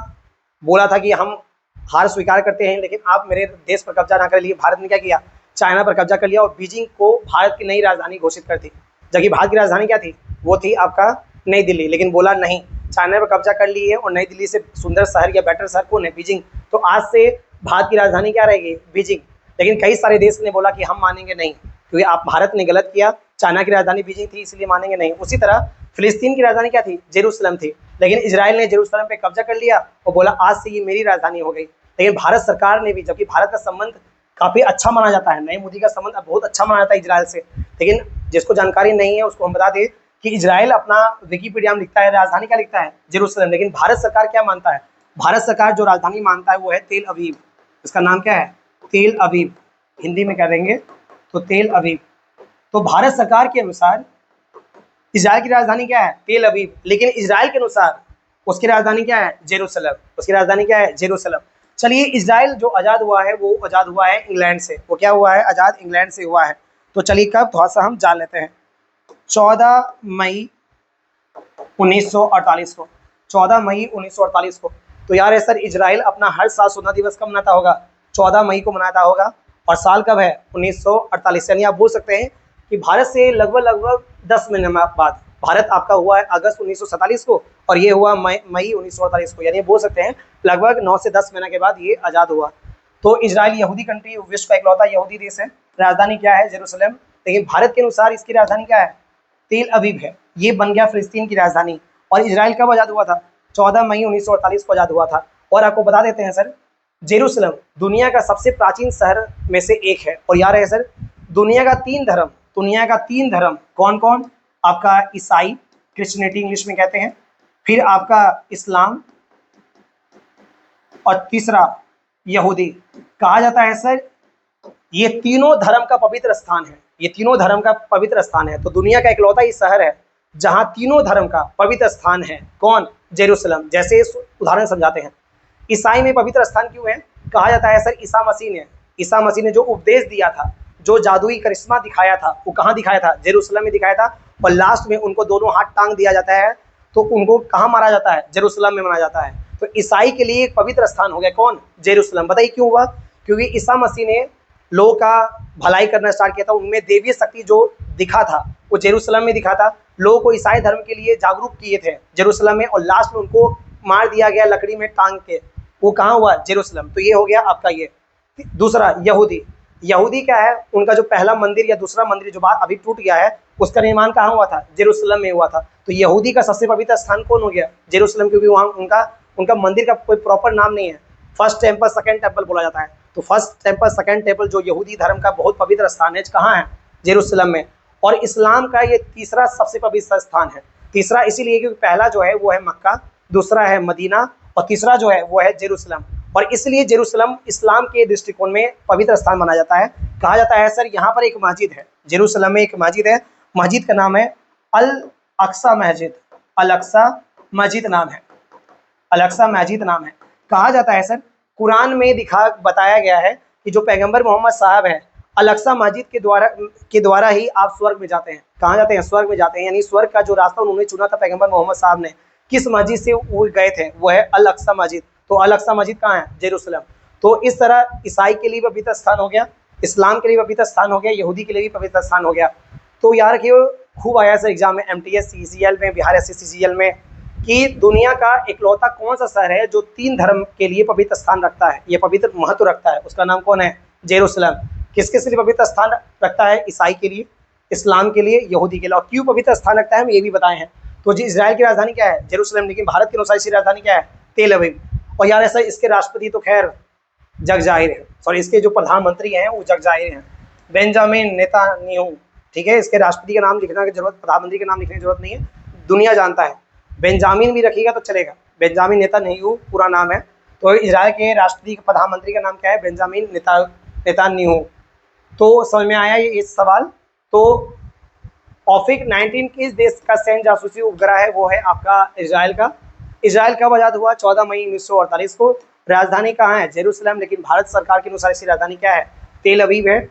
बोला था कि हम हार स्वीकार करते हैं, लेकिन आप मेरे देश पर कब्जा ना कर लिए। भारत ने क्या किया? चाइना पर कब्जा कर लिया और बीजिंग को भारत की नई राजधानी घोषित कर दी। जबकि भारत की राजधानी क्या थी? वो थी आपका नई दिल्ली। लेकिन बोला नहीं, चाइना पर कब्जा कर लिए और नई दिल्ली से सुंदर शहर या बेटर शहर कौन है? बीजिंग। तो आज से भारत की राजधानी क्या रहेगी? बीजिंग। लेकिन कई सारे देश ने बोला कि हम मानेंगे नहीं, क्योंकि आप, भारत ने गलत किया। चाइना की राजधानी बीजिंग थी, इसलिए मानेंगे नहीं। उसी तरह फिलिस्तीन की राजधानी क्या थी? जेरूसलम थी। लेकिन इजराइल ने जेरूसलम पे कब्जा कर लिया और बोला आज से ये मेरी राजधानी हो गई। लेकिन भारत सरकार ने भी, जबकि भारत का संबंध काफ़ी अच्छा माना जाता है, नए मोदी का संबंध अब बहुत अच्छा माना जाता है इजराइल से, लेकिन जिसको जानकारी नहीं है उसको हम बता दें कि इजराइल अपना विकिपीडिया में लिखता है राजधानी क्या लिखता है? जेरूसलम। लेकिन भारत सरकार क्या मानता है? भारत सरकार जो राजधानी मानता है वो है तेल अवीव। इसका नाम क्या है? तेल अवीव। हिंदी में कह देंगे तो तेल अवीव। तो भारत सरकार के अनुसार इजराइल की राजधानी क्या है? तेल अवीव। लेकिन इजराइल के अनुसार उसकी राजधानी क्या है? जेरूसलम। उसकी राजधानी क्या है? जेरूसलम। चलिए, इजराइल जो आज़ाद हुआ है वो आज़ाद हुआ है इंग्लैंड से। वो क्या हुआ है? आज़ाद इंग्लैंड से हुआ है। तो चलिए कब, थोड़ा सा हम जान लेते हैं। 14 मई 1948 को। 14 मई 1948 को। तो यार सर, इजराइल अपना हर साल स्वतंत्रता दिवस कब मनाता होगा? 14 मई को मनाता होगा। और साल कब है? 1948। यानी आप बोल सकते हैं कि भारत से लगभग 10 महीने बाद भारत आपका हुआ है अगस्त 1947 को, और ये हुआ मई 1948 को। यानी बोल सकते हैं लगभग 9 से 10 महीने के बाद ये आज़ाद हुआ। तो इजराइल यहूदी कंट्री, विश्व का इकलौता यहूदी देश है। राजधानी क्या है? जेरूसलम। लेकिन भारत के अनुसार इसकी राजधानी क्या है? तेल अवीव है। ये बन गया फिलिस्तीन की राजधानी। और इजराइल कब आज़ाद हुआ था? 14 मई 1948 को आज़ाद हुआ था। और आपको बता देते हैं सर, जेरूसलम दुनिया का सबसे प्राचीन शहर में से एक है। और यार है सर, दुनिया का तीन धर्म कौन कौन? आपका ईसाई, क्रिश्चियनिटी इंग्लिश में कहते हैं, फिर आपका इस्लाम, और तीसरा यहूदी। कहा जाता है सर ये तीनों धर्म का पवित्र स्थान है। ये तीनों धर्म का पवित्र स्थान है। तो दुनिया का इकलौता ही शहर है जहां तीनों धर्म का पवित्र स्थान है। कौन? जेरूसलम। जैसे इस उदाहरण समझाते हैं। ईसाई में पवित्र स्थान क्यों है? कहा जाता है सर ईसा मसीह ने जो उपदेश दिया था, जो जादुई करिश्मा दिखाया था, वो कहाँ दिखाया था? जेरूसलम में दिखाया था। और लास्ट में उनको दोनों हाथ टांग दिया जाता है, तो उनको कहाँ मारा जाता है? जेरूसलम में मारा जाता है। तो ईसाई के लिए एक पवित्र स्थान हो गया कौन? जेरूसलम। बताइए क्यों हुआ? क्योंकि ईसा मसीह ने लोगों का भलाई करना स्टार्ट किया था। उनमें देवीय शक्ति जो दिखा था वो जेरूसलम में दिखा था। लोगों को ईसाई धर्म के लिए जागरूक किए थे जेरूसलम में, और लास्ट में उनको मार दिया गया लकड़ी में टांग के। वो कहाँ हुआ? जेरूसलम। तो ये हो गया आपका ये। दूसरा यहूदी। यहूदी क्या है, उनका जो पहला मंदिर या दूसरा मंदिर जो बात अभी टूट गया है, उसका निर्माण कहाँ हुआ था? जेरूशलेम में हुआ था। तो यहूदी का सबसे पवित्र स्थान कौन हो गया? जेरूशलेम, क्योंकि वहाँ उनका उनका मंदिर का कोई प्रॉपर नाम नहीं है। फर्स्ट टेम्पल, सेकंड टेम्पल बोला जाता है। तो फर्स्ट टेम्पल, सेकंड टेम्पल जो यहूदी धर्म का बहुत पवित्र स्थान है, कहाँ है? जेरूशलेम में। और इस्लाम का ये तीसरा सबसे पवित्र स्थान है। तीसरा इसीलिए क्योंकि पहला जो है वो है मक्का, दूसरा है मदीना, और तीसरा जो है वो है जेरूशलेम। और इसलिए जेरूशलेम इस्लाम के दृष्टिकोण में पवित्र स्थान माना जाता है। कहा जाता है सर, यहाँ पर एक मस्जिद है, जेरूशलेम में एक मस्जिद है, मस्जिद का नाम है अल अक्सा मस्जिद। अल अक्सा मस्जिद नाम है, अल अक्सा मस्जिद नाम है। कहा जाता है सर, कुरान में बताया गया है कि जो पैगंबर मोहम्मद साहब है, अल अक्सा मस्जिद के द्वारा ही आप स्वर्ग में जाते हैं। कहाँ जाते हैं? स्वर्ग में जाते हैं। यानी स्वर्ग का जो रास्ता उन्होंने चुना था पैगंबर मोहम्मद साहब ने, किस मस्जिद से वो गए थे? वो है अल अक्सा मस्जिद। तो अल अक्सा मस्जिद कहाँ है? जेरूशलेम। तो इस तरह ईसाई के लिए पवित्र स्थान हो गया, इस्लाम के लिए पवित्र स्थान हो गया, यहूदी के लिए भी पवित्र स्थान हो गया। तो यार कि खूब आया सर एग्जाम में, MTS CGL में, बिहार SSC CGL में, कि दुनिया का इकलौता कौन सा शहर है जो 3 धर्म के लिए पवित्र स्थान रखता है, ये पवित्र महत्व रखता है? उसका नाम कौन है? जेरूशलेम। किस किस लिए पवित्र स्थान रखता है? ईसाई के लिए, इस्लाम के लिए, यहूदी के लिए। और क्यों पवित्र स्थान रखता है हम ये भी बताए हैं। तो जी इजराइल की राजधानी क्या है? जेरूशलेम। लेकिन भारत के अनुसार इसकी राजधानी क्या है? तेल अवीव। और यार ऐसा इसके राष्ट्रपति तो खैर जग जाहिर है, सॉरी इसके जो प्रधानमंत्री हैं वो जग जाहिर हैं, बेंजामिन नेतान्याहू। ठीक है, इसके राष्ट्रपति का नाम लिखने की जरूरत, प्रधानमंत्री का नाम लिखने की जरूरत नहीं है, दुनिया जानता है। बेंजामिन भी रखिएगा तो चलेगा, बेंजामिन नेतान्याहू पूरा नाम है। तो इजराइल के राष्ट्रपति प्रधानमंत्री का नाम क्या है? Benjamin Netanyahu. तो समझ में आया ये इस सवाल। तो ऑफिक 19 किस देश का सैन्य जासूसी उपग्रह है? वो है आपका इजराइल का। इजराइल कब आजाद हुआ? 14 मई 1948 को। राजधानी कहाँ है? जेरूशलेम। लेकिन भारत सरकार के अनुसार इसकी राजधानी क्या है? तेल अवीव है।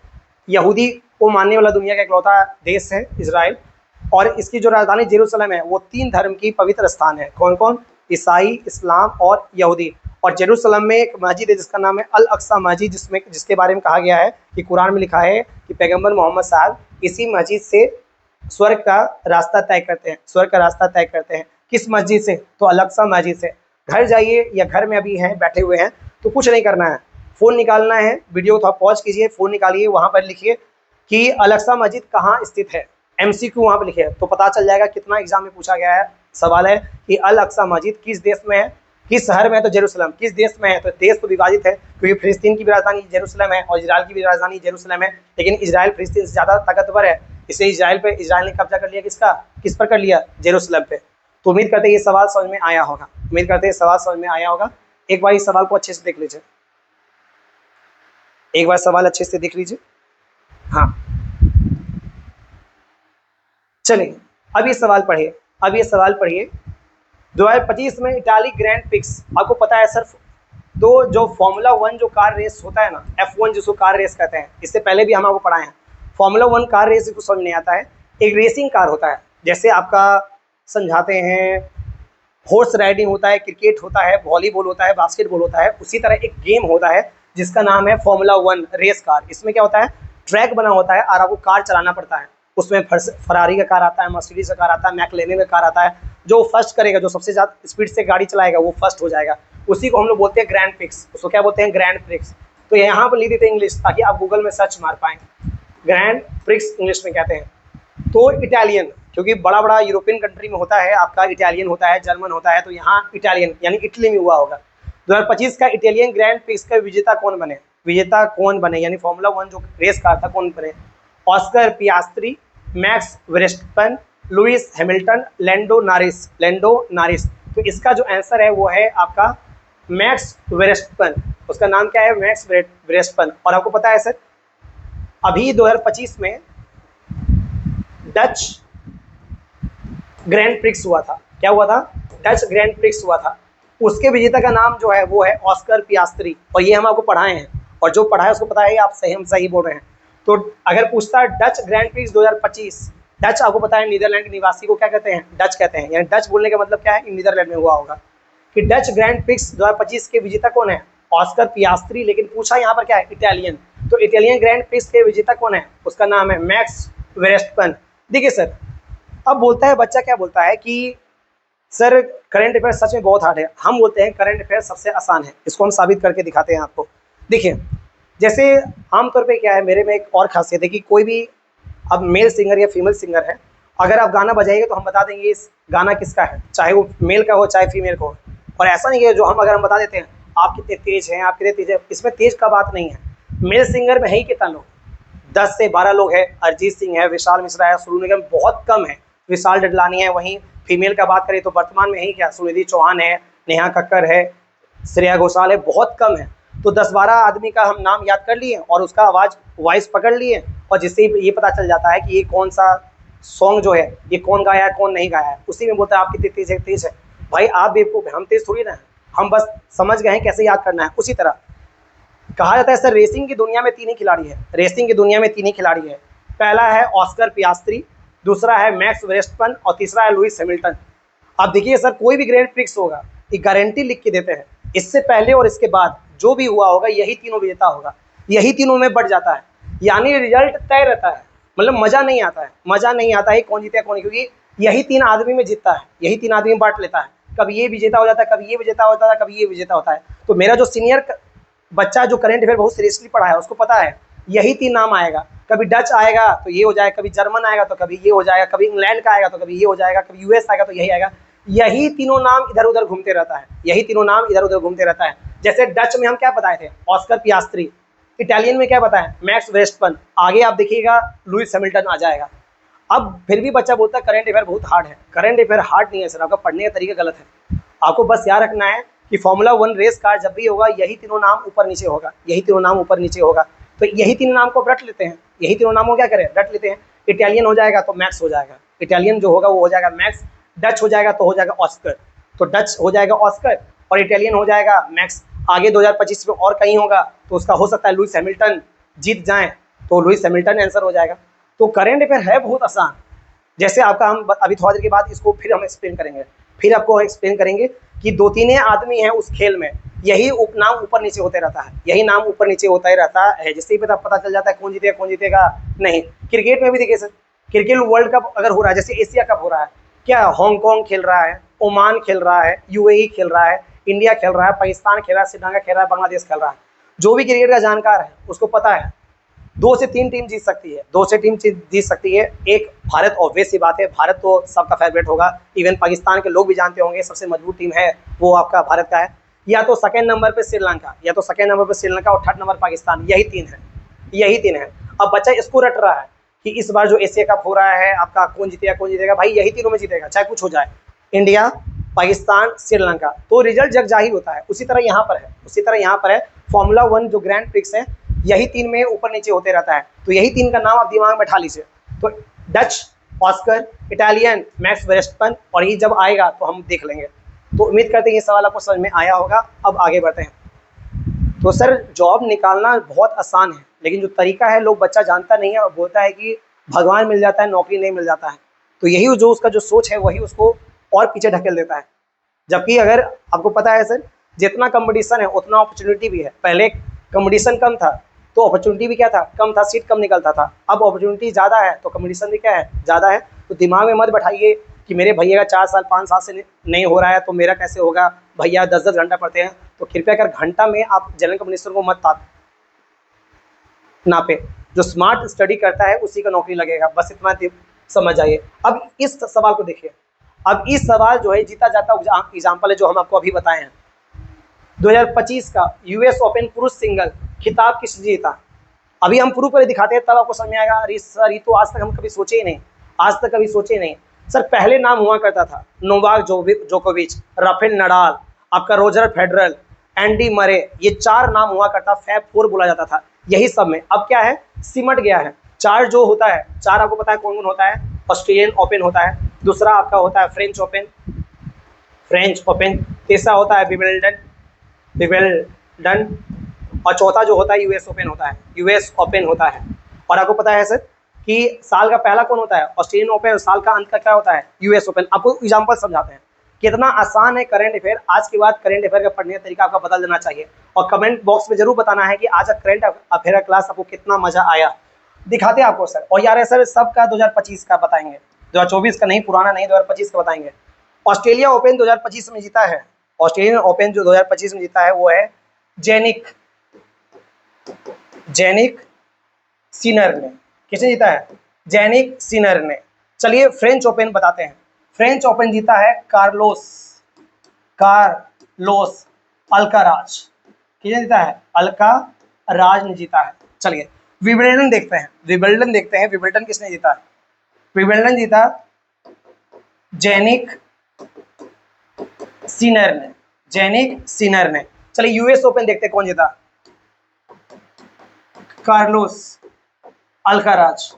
यहूदी को मानने वाला दुनिया का इकलौता देश है इजराइल। और इसकी जो राजधानी जेरूशलेम है वो 3 धर्म की पवित्र स्थान है। कौन कौन? ईसाई, इस्लाम और यहूदी। और जेरूशलेम में एक मस्जिद है जिसका नाम है अल अक्सा मस्जिद, जिसके बारे में कहा गया है कि कुरान में लिखा है कि पैगंबर मोहम्मद साहब इसी मस्जिद से स्वर्ग का रास्ता तय करते हैं, स्वर्ग का रास्ता तय करते हैं। किस मस्जिद से? तो अल अक्सा मस्जिद से। घर जाइए या घर में अभी हैं, बैठे हुए हैं, तो कुछ नहीं करना है, फ़ोन निकालना है, वीडियो को थोड़ा पॉज कीजिए, फ़ोन निकालिए, वहाँ पर लिखिए कि अल अक्सा मस्जिद कहाँ स्थित है। MCQ वहाँ पर लिखिए तो पता चल जाएगा कितना एग्जाम में पूछा गया है। सवाल है कि अल अक्सा मस्जिद किस देश में है, किस शहर में है? तो जेरूशलेम। किस देश में है? तो देश तो विभाजित है, क्योंकि फिलिस्तीन की भी राजधानी जेरूशलेम है और इजराइल की भी राजधानी जेरूशलेम है। लेकिन इजराइल फिलिस्तीन से ज़्यादा ताकतवर है, इसलिए इजराइल ने कब्जा कर लिया। किसका? किस पर कर लिया? जेरूशलेम पे। तो उम्मीद करते हैं ये सवाल समझ में आया होगा, उम्मीद करते हैं सवाल समझ में आया होगा। एक बार इस सवाल को अच्छे से देख लीजिए, एक बार सवाल अच्छे से देख लीजिए। हाँ चलिए अब ये सवाल पढ़िए, अब ये सवाल पढ़िए। 2025 में इटाली ग्रैंड प्रिक्स, आपको पता है सर, तो जो फॉर्मूला 1 जो कार रेस होता है ना, F1 जिसको कार रेस कहते हैं, इससे पहले भी हम आपको पढ़ाए हैं। फॉर्मूला 1 कार रेस को समझ नहीं आता है, एक रेसिंग कार होता है, जैसे आपका समझाते हैं हॉर्स राइडिंग होता है, क्रिकेट होता है, वॉलीबॉल होता है, बास्केटबॉल होता है, उसी तरह एक गेम होता है जिसका नाम है फॉर्मूला 1 रेस कार। इसमें क्या होता है? ट्रैक बना होता है और आपको कार चलाना पड़ता है। उसमें फरारी का कार आता है, मर्सिडीज का कार आता है, मैकलेन का कार आता है। जो फर्स्ट करेगा, जो सबसे ज़्यादा स्पीड से गाड़ी चलाएगा वो फर्स्ट हो जाएगा। उसी को हम लोग बोलते हैं ग्रैंड प्रिक्स। उसको क्या बोलते हैं? Grand prix. तो यहाँ पर लिख देते हैं इंग्लिश, ताकि आप गूगल में सर्च मार पाएँ। ग्रैंड प्रिक्स इंग्लिश में कहते हैं। तो इटालियन, क्योंकि बड़ा बड़ा यूरोपियन कंट्री में होता है आपका, इटालियन होता है, जर्मन होता है, तो यहाँ इटालियन यानी इटली में हुआ होगा। 2025 का इटालियन ग्रैंड प्रिक्स का विजेता कौन बने? विजेता कौन बने यानी फॉर्मूला 1 जो रेस कार था कौन बने? Oscar Piastri, Max Verstappen, Lewis Hamilton, Lando Norris. तो इसका जो आंसर है वो है आपका मैक्स वर्स्टैपन। उसका नाम क्या है? Max Verstappen. और आपको पता है सर, अभी 2025 में डच ग्रैंड प्रिक्स हुआ था। क्या हुआ था? डच ग्रैंड प्रिक्स हुआ था। उसके विजेता का नाम जो है वो है ऑस्कर पियास्त्री, और ये हम आपको पढ़ाए हैं, और जो पढ़ा है उसको पता है आप हम सही बोल रहे हैं। तो अगर पूछता है डच ग्रैंड प्रिक्स 2025, डच आपको पता है नीदरलैंड के निवासी को क्या कहते हैं? डच कहते हैं। यानी डच बोलने का मतलब क्या है? नीदरलैंड में हुआ होगा। कि डच ग्रैंड प्रिक्स 2025 के विजेता कौन है? Oscar Piastri. लेकिन पूछा यहाँ पर क्या है? इटालियन। तो इटालियन ग्रैंड प्रिक्स के विजेता कौन है? उसका नाम है मैक्स वर्स्टैपन। देखिए सर, अब बोलता है बच्चा, क्या बोलता है कि सर करंट अफेयर सच में बहुत हार्ड है। हम बोलते हैं करंट अफेयर सबसे आसान है, इसको हम साबित करके दिखाते हैं आपको। देखिए जैसे आमतौर पे क्या है, मेरे में एक और खासियत है कि कोई भी अब मेल सिंगर या फीमेल सिंगर है, अगर आप गाना बजाइएगा तो हम बता देंगे इस गाना किसका है, चाहे वो मेल का हो चाहे फीमेल का हो। और ऐसा नहीं है जो अगर हम बता देते हैं आप कितने तेज हैं, आप कितने तेज हैं, इसमें तेज का बात नहीं है। मेल सिंगर में है ही कितना लोग, 10 से 12 लोग हैं। अरिजीत सिंह है, विशाल मिश्रा है, सोनू निगम बहुत कम है, विशाल डडलानी है। वहीं फीमेल का बात करें तो वर्तमान में ही क्या, सुनिधि चौहान है, नेहा कक्कर है, श्रेया घोषाल है, बहुत कम है। तो 10-12 आदमी का हम नाम याद कर लिए और उसका आवाज़ वॉइस पकड़ लिए, और जिससे ये पता चल जाता है कि ये कौन सा सॉन्ग जो है ये कौन गाया है कौन नहीं गाया है। उसी में बोलता है आप कितनी तेज है, तेज है। भाई आप बेवकूफ़ हैं, हम तेज थोड़ी ना है, हम बस समझ गए हैं कैसे याद करना है। उसी तरह कहा जाता है सर, रेसिंग की दुनिया में 3 ही खिलाड़ी है, रेसिंग की दुनिया में 3 ही खिलाड़ी है। पहला है ऑस्कर पियास्त्री, दूसरा है मैक्स वर्स्टेपन और तीसरा है लुइस हैमिल्टन। अब देखिए सर, कोई भी ग्रैंड प्रिक्स होगा ये गारंटी लिख के देते हैं, इससे पहले और इसके बाद जो भी हुआ होगा यही तीनों विजेता होगा, यही तीनों में बढ़ जाता है, यानी रिजल्ट तय रहता है। मतलब मज़ा नहीं आता है, मज़ा नहीं आता है कौन जीते कौन नहीं, क्योंकि यही 3 आदमी में जीतता है, यही 3 आदमी में बांट लेता है। कभी ये विजेता हो जाता है, कभी ये विजेता होता है, कभी ये विजेता होता है। तो मेरा जो सीनियर बच्चा जो करंट अफेयर बहुत सीरियसली पढ़ा है उसको पता है यही 3 नाम आएगा। कभी डच आएगा तो ये हो जाएगा, कभी जर्मन आएगा तो कभी ये हो जाएगा, कभी इंग्लैंड का आएगा तो कभी ये हो जाएगा, कभी यूएस आएगा तो यही आएगा। यही तीनों नाम इधर उधर घूमते रहता है, यही तीनों नाम इधर उधर घूमते रहता है। जैसे डच में हम क्या बताए थे, ऑस्कर पियास्त्री, इटालियन में क्या बताया, मैक्स वेस्टपन, आगे आप देखिएगा लुइस हैमिल्टन आ जाएगा। अब फिर भी बच्चा बोलता है करंट अफेयर बहुत हार्ड है। करंट अफेयर हार्ड नहीं है सर, आपका पढ़ने का तरीका गलत है। आपको बस याद रखना है कि फॉर्मूला 1 रेस कार जब भी होगा यही तीनों नाम ऊपर नीचे होगा, यही तीनों नाम ऊपर नीचे होगा। तो यही 3 नाम को रट लेते हैं, यही तीनों नाम को क्या करें, रट लेते हैं। इटालियन हो जाएगा तो मैक्स हो जाएगा, इटालियन जो होगा वो हो जाएगा मैक्स। डच हो जाएगा तो हो जाएगा ऑस्कर, तो डच हो जाएगा ऑस्कर और इटालियन हो जाएगा मैक्स। आगे 2025 में और कहीं होगा तो उसका हो सकता है लुइस हैमिल्टन जीत जाए, तो लुइस हैमिल्टन आंसर हो जाएगा। तो करंट अफेयर है बहुत आसान। जैसे आपका हम अभी थोड़ी देर के बाद इसको फिर हम एक्सप्लेन करेंगे, फिर आपको एक्सप्लेन करेंगे कि 2-3 आदमी हैं उस खेल में, यही उपनाम ऊपर नीचे होते रहता है, यही नाम ऊपर नीचे होता ही रहता है, जिससे ही पता चल जाता है कौन जीतेगा कौन जीतेगा नहीं। क्रिकेट में भी देखिए सर, क्रिकेट वर्ल्ड कप अगर हो रहा है, जैसे एशिया कप हो रहा है, क्या हांगकांग खेल रहा है, ओमान खेल रहा है, यूएई खेल रहा है, इंडिया खेल रहा है, पाकिस्तान खेल रहा है, श्रीलंका खेल रहा है, बांग्लादेश खेल रहा है। जो भी क्रिकेट का जानकार है उसको पता है 2 से 3 टीम जीत सकती है, 2 से 3 जीत सकती है। एक भारत, ऑब्वियस सी बात है, भारत तो सबका फेवरेट होगा, इवन पाकिस्तान के लोग भी जानते होंगे सबसे मजबूत टीम है वो आपका भारत का है। या तो सेकंड नंबर पे श्रीलंका, या तो सेकंड नंबर पे श्रीलंका और थर्ड नंबर पाकिस्तान, यही 3 है, यही 3 है। अब बच्चा इसको रट रहा है कि इस बार जो एशिया कप हो रहा है आपका कौन जीतेगा कौन जीतेगा, भाई यही तीनों में जीतेगा चाहे कुछ हो जाए, इंडिया, पाकिस्तान, श्रीलंका। तो रिजल्ट जग जाहिर होता है। उसी तरह यहाँ पर है, उसी तरह यहाँ पर है, फॉर्मूला 1 जो ग्रैंड प्रिक्स है यही 3 में ऊपर नीचे होते रहता है। तो यही 3 का नाम आप दिमाग में बैठा लीजिए, तो Dutch Oscar, Italian max Verstappen, और ये जब आएगा तो हम देख लेंगे। तो उम्मीद करते हैं ये सवाल आपको समझ में आया होगा। अब आगे बढ़ते हैं। तो सर जॉब निकालना बहुत आसान है, लेकिन जो तरीका है लोग बच्चा जानता नहीं है और बोलता है कि भगवान मिल जाता है नौकरी नहीं मिल जाता है। तो यही जो उसका जो सोच है वही उसको और पीछे ढकेल देता है। जबकि अगर आपको पता है सर, जितना कंपटीशन है उतना अपॉर्चुनिटी भी है। पहले कंपटीशन कम था तो अपॉर्चुनिटी भी क्या था, कम था, सीट कम निकलता था। अब अपॉर्चुनिटी ज़्यादा है तो कंपटीशन भी क्या है, ज़्यादा है। तो दिमाग में मत बैठाइए कि मेरे भैया का 4 साल 5 साल से नहीं हो रहा है तो मेरा कैसे होगा, भैया 10-10 घंटा पढ़ते हैं। तो कृपया कर घंटा में आप जनरल कंपटीशन को मत नापे। जो स्मार्ट स्टडी करता है उसी का नौकरी लगेगा, बस इतना समझ जाइए। अब इस सवाल को देखिए, अब इस सवाल जो है जीता जाता एग्जाम्पल है जो हम आपको अभी बताए हैं। 2025 का यूएस ओपन पुरुष सिंगल खिताब किसने जीता, अभी हम प्रूव कर दिखाते हैं तब आपको समझ में आएगा। अरे सर ये तो आज तक हम कभी सोचे ही नहीं, आज तक कभी सोचे नहीं। सर पहले नाम हुआ करता था नोवाक जोकोविच, राफेल नडाल, आपका रोजर फेडरल, एंडी मरे, ये 4 नाम हुआ करता, फैब 4 बोला जाता था यही सब में। अब क्या है, सिमट गया है। 4 जो होता है, 4 आपको पता है कौन कौन होता है, ऑस्ट्रेलियन ओपन होता है, दूसरा आपका होता है फ्रेंच ओपन, तीसरा होता है विंबलडन, और चौथा जो होता है यूएस ओपन होता है। और आपको पता है सर कि साल का पहला कौन होता है, ऑस्ट्रेलियन ओपन, और साल का अंत का क्या होता है, यूएस ओपन। आपको एग्जांपल समझाते हैं कितना आसान है करंट अफेयर। आज के बाद करंट अफेयर का पढ़ने का तरीका आपका बदल देना चाहिए, और कमेंट बॉक्स में जरूर बताना है कि आज का करंट अफेयर का क्लास आपको कितना मजा आया। दिखाते हैं आपको सर, और यार सर सबका 2025 का बताएंगे, 2024 का नहीं, पुराना नहीं, 2025 का बताएंगे। ऑस्ट्रेलिया ओपन 2025 में जीता है, ऑस्ट्रेलियन ओपन जो 2025 में जीता है वो है जेनिक जेनिक सिनर ने। किसने जीता है? जेनिक सिनर ने। चलिए फ्रेंच ओपन बताते हैं। फ्रेंच ओपन जीता है कार्लोस अल्काराज। किसने जीता है? अल्काराज ने जीता है। चलिए विंबलडन देखते हैं। विंबलडन किसने जीता है? विंबलडन जीता जेनिक सिनर ने। चलिए यूएस ओपन देखते हैं कौन जीता? Carlos Alcaraz.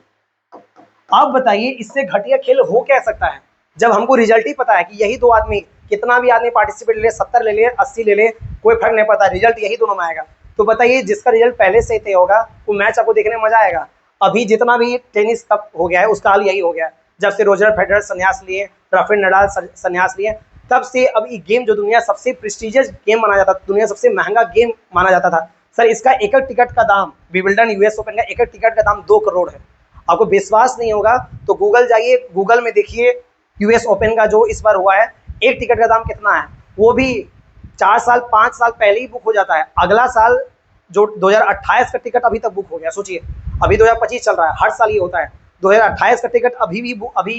आप बताइए इससे घटिया खेल हो क्या सकता है जब हमको रिजल्ट ही पता है कि यही दो आदमी, कितना भी आदमी पार्टिसिपेट ले ले, 70 ले ले, 80 ले ले, कोई फर्क नहीं पड़ता, रिजल्ट यही दोनों में आएगा। तो बताइए जिसका रिजल्ट पहले से ही तय होगा वो मैच आपको देखने में मजा आएगा। अभी जितना भी टेनिस कप हो गया है उसका हाल यही हो गया है। जब से रोजर फेडरर संन्यास लिए, राफेल नडाल संन्यास लिए, तब से अब ये गेम जो दुनिया सबसे प्रेस्टिजियस गेम माना जाता था, दुनिया सबसे महंगा गेम माना जाता था। सर इसका एक टिकट का दाम, विंबलडन यूएस ओपन का एक टिकट का दाम 2 करोड़ है। आपको विश्वास नहीं होगा तो गूगल जाइए, गूगल में देखिए यूएस ओपन का जो इस बार हुआ है, एक टिकट का दाम कितना है। वो भी 4 साल 5 साल पहले ही बुक हो जाता है। अगला साल जो 2028 का टिकट अभी तक बुक हो गया। सोचिए अभी 2025 चल रहा है, हर साल ये होता है। 2028 का टिकट अभी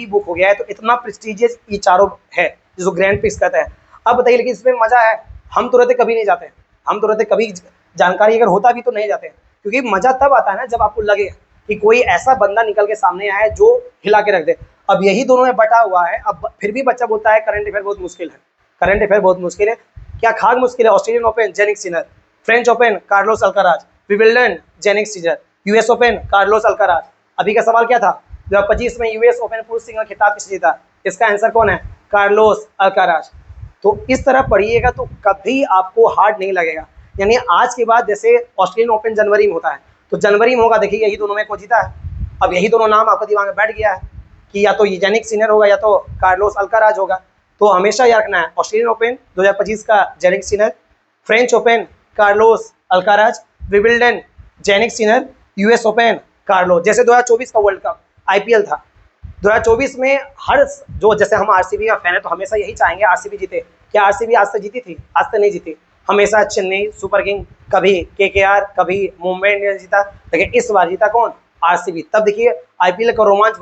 बुक हो गया है। तो इतना प्रेस्टिजियस ये चारों है जिसको ग्रैंड प्रिक्स कहते हैं। अब बताइए लेकिन इसमें मजा है, हम तो रहते कभी नहीं जाते, हम तो रहते कभी, जानकारी अगर होता भी तो नहीं जाते, क्योंकि मजा तब आता है ना जब आपको लगे कि कोई ऐसा बंदा निकल के सामने आए जो हिला के रख दे। अब यही दोनों में बटा हुआ है। अब फिर भी बच्चा बोलता है करंट अफेयर बहुत मुश्किल है। करंट अफेयर बहुत मुश्किल है, क्या खाग मुश्किल है? Australian Open Jannik Sinner, French Open Carlos Alcaraz, Wimbledon Jannik Sinner, US open Carlos Alcaraz. अभी का सवाल क्या था? 2025 में यूएस ओपन पुरुष सिंगल खिताब किसने जीता? इसका आंसर कौन है? Carlos Alcaraz. तो इस तरह पढ़िएगा तो कभी आपको हार्ड नहीं लगेगा। यानी आज के बाद जैसे ऑस्ट्रेलियन ओपन जनवरी में होता है, तो जनवरी में होगा, देखिए यही दोनों में को जीता है। अब यही दोनों नाम आपके दिमाग में बैठ गया है कि या तो ये जेनिक सिनर होगा या तो कार्लोस अल्काराज होगा। तो हमेशा याद रखना है ऑस्ट्रेलियन ओपन 2025 का Jannik Sinner, French Open Carlos Alcaraz, Wimbledon Jannik Sinner, US open Carlos. जैसे 2024 का वर्ल्ड कप आईपीएल था, 2024 में हर जो, जैसे हम आरसीबी का फैन है तो हमेशा यही चाहेंगे आरसीबी जीते। क्या आरसीबी आज तक जीती थी? आज तक नहीं जीती। हमेशा चेन्नई सुपर किंग, कभी केकेआर, कभी मुंबई इंडियंस जीता, लेकिन इस बार जीता कौन? आरसीबी। तब देखिए आईपीएल का रोमांच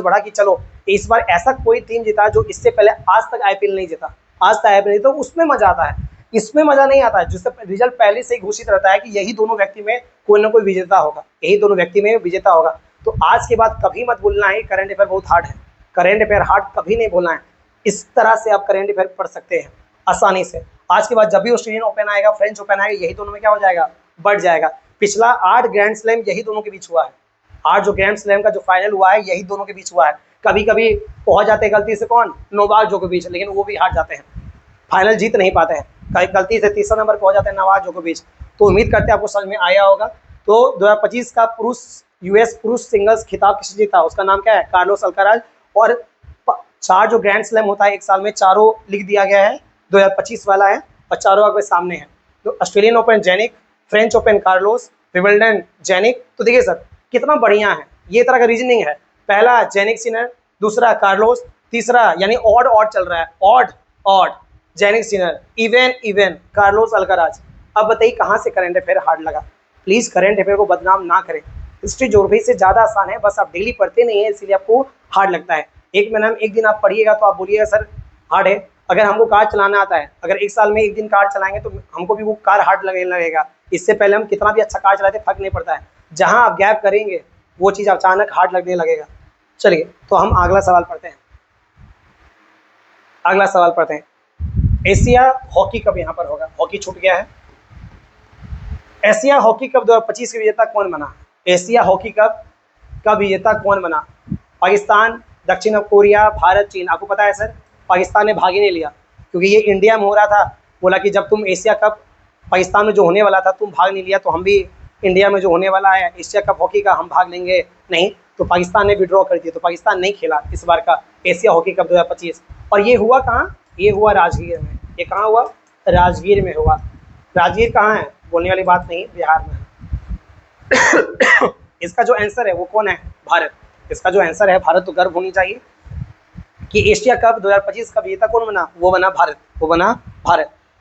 बढ़ा कि चलो इस बार ऐसा कोई टीम जीता जो इससे पहले आज तक आईपीएल नहीं जीता, तो उसमें मजा आता है। इसमें मजा नहीं आता है जिससे रिजल्ट पहले से ही घोषित रहता है कि यही दोनों व्यक्ति में कोई ना कोई विजेता होगा, तो आज के बाद कभी मत बोलना है करंट अफेयर बहुत हार्ड है। करंट अफेयर हार्ड कभी नहीं बोलना है। इस तरह से आप करंट अफेयर पढ़ सकते हैं आसानी से। आज के बाद जब भी ऑस्ट्रेलियन ओपन आएगा, फ्रेंच ओपन आएगा, यही दोनों में क्या हो जाएगा? बढ़ जाएगा। पिछला 8 ग्रैंड स्लैम यही दोनों के बीच हुआ है। 8 जो ग्रैंड स्लैम का जो फाइनल हुआ है यही दोनों के बीच हुआ है। कभी कभी पहुंच जाते हैं गलती से कौन? नोवाक जोकोविच, लेकिन वो भी हार जाते हैं, फाइनल जीत नहीं पाते हैं। कहीं गलती से तीसरा नंबर पहुंच जाते हैं नोवाक जोकोविच। तो उम्मीद करते हैं आपको समझ में आया होगा। तो 2025 का यूएस पुरुष सिंगल्स खिताब किसने जीता? उसका नाम क्या है? Carlos Alcaraz. और 4 जो ग्रैंड स्लैम होता है एक साल में, चारों लिख दिया गया है, 2025 वाला है और चारों आपके सामने है। तो Australian Open Jannik, French Open Carlos, Wimbledon Jannik. तो देखिए सर कितना बढ़िया है, ये तरह का रीजनिंग है। पहला जेनिक सिनर, दूसरा कार्लोस, तीसरा यानी ऑड चल रहा है, odd Jannik Sinner, even Carlos Alcaraz. अब बताइए कहाँ से करंट अफेयर हार्ड लगा? प्लीज करंट अफेयर को बदनाम ना करें। हिस्ट्री ज्योग्राफी से ज़्यादा आसान है, बस आप डेली पढ़ते नहीं है इसलिए आपको हार्ड लगता है। एक महीना में एक दिन आप पढ़िएगा तो आप बोलिएगा सर हार्ड है। अगर हमको कार चलाना आता है, अगर एक साल में एक दिन कार चलाएंगे तो हमको भी वो कार हार्ड लगेगा। इससे पहले हम कितना भी अच्छा कार चलाते फर्क नहीं पड़ता है। जहाँ आप गैप करेंगे वो चीज़ अचानक हार्ड लगने लगेगा। चलिए तो हम अगला सवाल पढ़ते हैं। एशिया हॉकी कप यहाँ पर होगा, हॉकी छूट गया है। एशिया हॉकी कप 2025 के विजेता कौन बना? एशिया हॉकी कप का विजेता कौन बना? पाकिस्तान, दक्षिण कोरिया, भारत, चीन। आपको पता है सर पाकिस्तान ने भाग ही नहीं लिया, क्योंकि ये इंडिया में हो रहा था। बोला कि जब तुम एशिया कप पाकिस्तान में जो होने वाला था तुम भाग नहीं लिया, तो हम भी इंडिया में जो होने वाला है एशिया कप हॉकी का हम भाग लेंगे नहीं। तो पाकिस्तान ने विड्रॉ कर दिया, तो पाकिस्तान नहीं खेला इस बार का एशिया हॉकी कप 2025। और ये हुआ कहाँ? ये हुआ राजगीर में। ये कहाँ हुआ? राजगीर में हुआ। राजगीर कहाँ है? बोलने वाली बात नहीं, बिहार में है। इसका जो आंसर है वो कौन है? भारत। इसका जो आंसर है भारत। तो गर्व होनी चाहिए कि एशिया कप 2025 का विजेता कौन बना? वो बना भारत।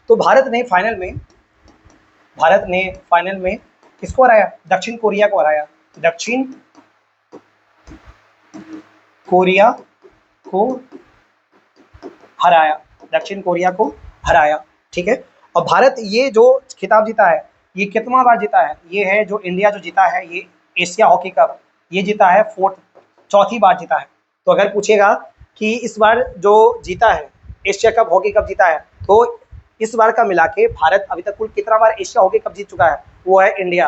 तो भारत ने फाइनल में किसको हराया? दक्षिण कोरिया को हराया। दक्षिण कोरिया को हराया, दक्षिण कोरिया को हराया। ठीक है। और भारत ये जो खिताब जीता है ये कितना बार जीता है? ये है जो इंडिया जो जीता है ये एशिया हॉकी कप, ये जीता है चौथी बार जीता है। तो अगर पूछेगा कि इस बार जो जीता है एशिया कप हॉकी कप जीता है, तो इस बार का मिला के भारत अभी तक कुल कितना बार एशिया हॉकी कप जीत चुका है? वो है इंडिया।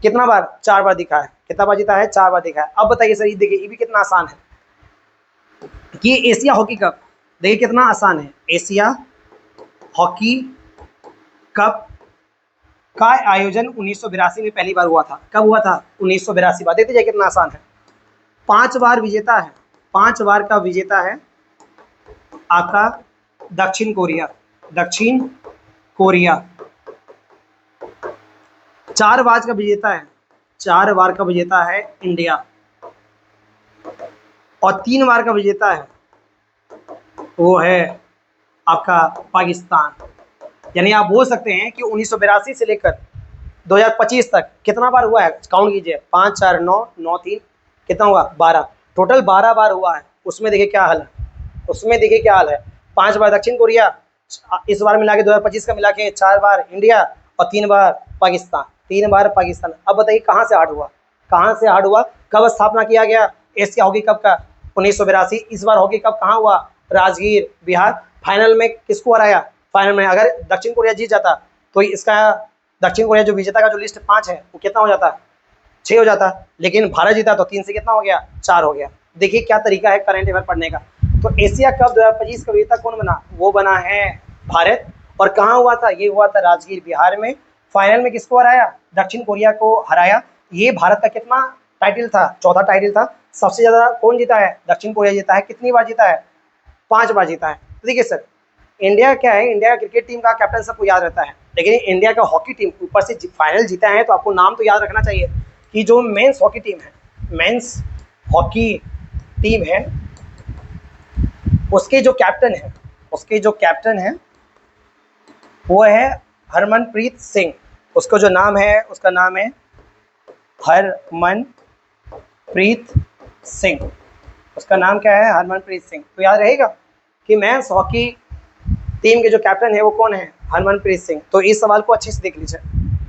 कितना बार? 4 बार दिखा है। कितना बार जीता है? 4 बार दिखा है। अब बताइए सर, ये देखिए ये भी कितना आसान है कि एशिया हॉकी कप, देखिए कितना आसान है। एशिया हॉकी कप का आयोजन 1982 में पहली बार हुआ था। कब हुआ था? 1982। बात देखते जाइए कितना आसान है। 5 बार विजेता है, 5 बार का विजेता है आपका दक्षिण कोरिया। दक्षिण कोरिया 4 बार का विजेता है, 4 बार का विजेता है इंडिया, और 3 बार का विजेता है वो है आपका पाकिस्तान। यानी आप बोल सकते हैं कि 1982 से लेकर 2025 तक कितना बार हुआ है? काउंट कीजिए, 5 4 9 9 3 कितना हुआ? 12। टोटल 12 बार हुआ है। उसमें देखिए क्या हाल है, उसमें देखिए क्या हाल है। 5 बार दक्षिण कोरिया, इस बार मिला के 2025 का मिला के 4 बार इंडिया और 3 बार पाकिस्तान, 3 बार पाकिस्तान। अब बताइए कहाँ से हार्ड हुआ? कहाँ से हार्ड हुआ? कब स्थापना किया गया एशिया हॉकी कप का? 1982। इस बार हॉकी कप कहाँ हुआ? राजगीर, बिहार। फाइनल में किसको हराया? फाइनल में अगर दक्षिण कोरिया जीत जाता तो इसका दक्षिण कोरिया जो विजेता का जो लिस्ट 5 है वो कितना हो जाता? 6 हो जाता। लेकिन भारत जीता तो 3 से कितना हो गया? 4 हो गया। देखिए क्या तरीका है करंट अफेयर पढ़ने का। तो एशिया कप 2025 का विजेता कौन बना? वो बना है भारत। और कहाँ हुआ था? ये हुआ था राजगीर, बिहार में। फाइनल में किसको हराया? दक्षिण कोरिया को हराया। ये भारत का कितना टाइटल था? चौथा टाइटल था। सबसे ज्यादा कौन जीता है? दक्षिण कोरिया जीता है। कितनी बार जीता है? 5 बार जीता है। तो देखिए सर, इंडिया क्या है, इंडिया का क्रिकेट टीम का कैप्टन सबको याद रहता है, लेकिन इंडिया का हॉकी टीम ऊपर से फाइनल जीता है तो आपको नाम तो याद रखना चाहिए कि जो मेंस हॉकी टीम है, मेंस हॉकी टीम है, उसके जो कैप्टन है, उसके जो कैप्टन है वो है हरमनप्रीत सिंह। उसका जो नाम है, उसका नाम है हरमनप्रीत सिंह। उसका नाम क्या है? हरमनप्रीत सिंह। तो याद रहेगा कि मेंस हॉकी टीम के जो कैप्टन है वो कौन है? हरमनप्रीत सिंह। तो इस सवाल को अच्छे से देख लीजिए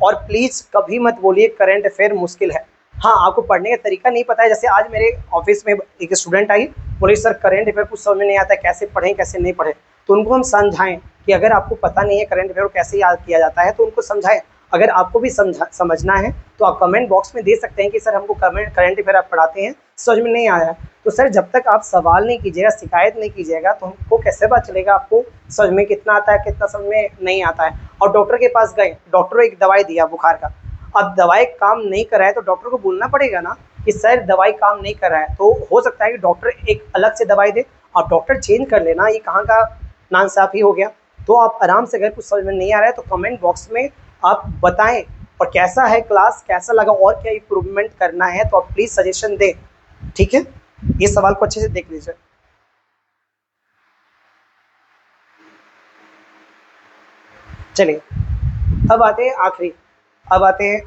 और प्लीज़ कभी मत बोलिए करंट अफेयर मुश्किल है। हाँ, आपको पढ़ने का तरीका नहीं पता है। जैसे आज मेरे ऑफिस में एक स्टूडेंट आई, बोले सर करंट अफेयर कुछ समझ में नहीं आता है, कैसे पढ़ें कैसे नहीं पढ़ें। तो उनको हम समझाएं कि अगर आपको पता नहीं है करंट अफेयर को कैसे याद किया जाता है तो उनको समझाएं। अगर आपको भी समझना है तो आप कमेंट बॉक्स में दे सकते हैं कि सर हमको करंट अफेयर आप पढ़ाते हैं, समझ में नहीं आया। तो सर जब तक आप सवाल नहीं कीजिएगा, शिकायत नहीं कीजिएगा तो हमको कैसे पता चलेगा आपको समझ में कितना आता है, कितना समझ में नहीं आता है। और डॉक्टर के पास गए, डॉक्टर एक दवाई दिया बुखार का, अब दवाई काम नहीं कर रहा है तो डॉक्टर को बोलना पड़ेगा ना कि सर दवाई काम नहीं कर रहा है। तो हो सकता है कि डॉक्टर एक अलग से दवाई दे, आप डॉक्टर चेंज कर लेना। ये कहाँ का नाइंसाफ़ी हो गया। तो आप आराम से, अगर कुछ समझ में नहीं आ रहा है तो कमेंट बॉक्स में आप बताएं और कैसा है क्लास, कैसा लगा और क्या इम्प्रूवमेंट करना है तो आप प्लीज़ सजेशन दें। ठीक है, ये सवाल को अच्छे से देख लीजिए। चलिए अब आते हैं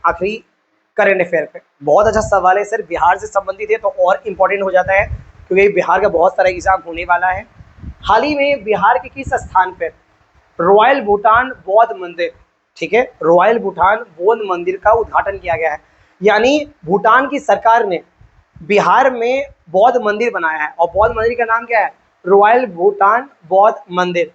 आखिरी करंट अफेयर पे। बहुत अच्छा सवाल है सर, बिहार से संबंधित है तो और इम्पोर्टेंट हो जाता है क्योंकि बिहार का बहुत सारा एग्जाम होने वाला है। हाल ही में बिहार के किस स्थान पर रॉयल भूटान बौद्ध मंदिर, ठीक है, रॉयल भूटान बौद्ध मंदिर का उद्घाटन किया गया है। यानी भूटान की सरकार ने बिहार में बौद्ध मंदिर बनाया है और बौद्ध मंदिर का नाम क्या है? रॉयल भूटान बौद्ध मंदिर।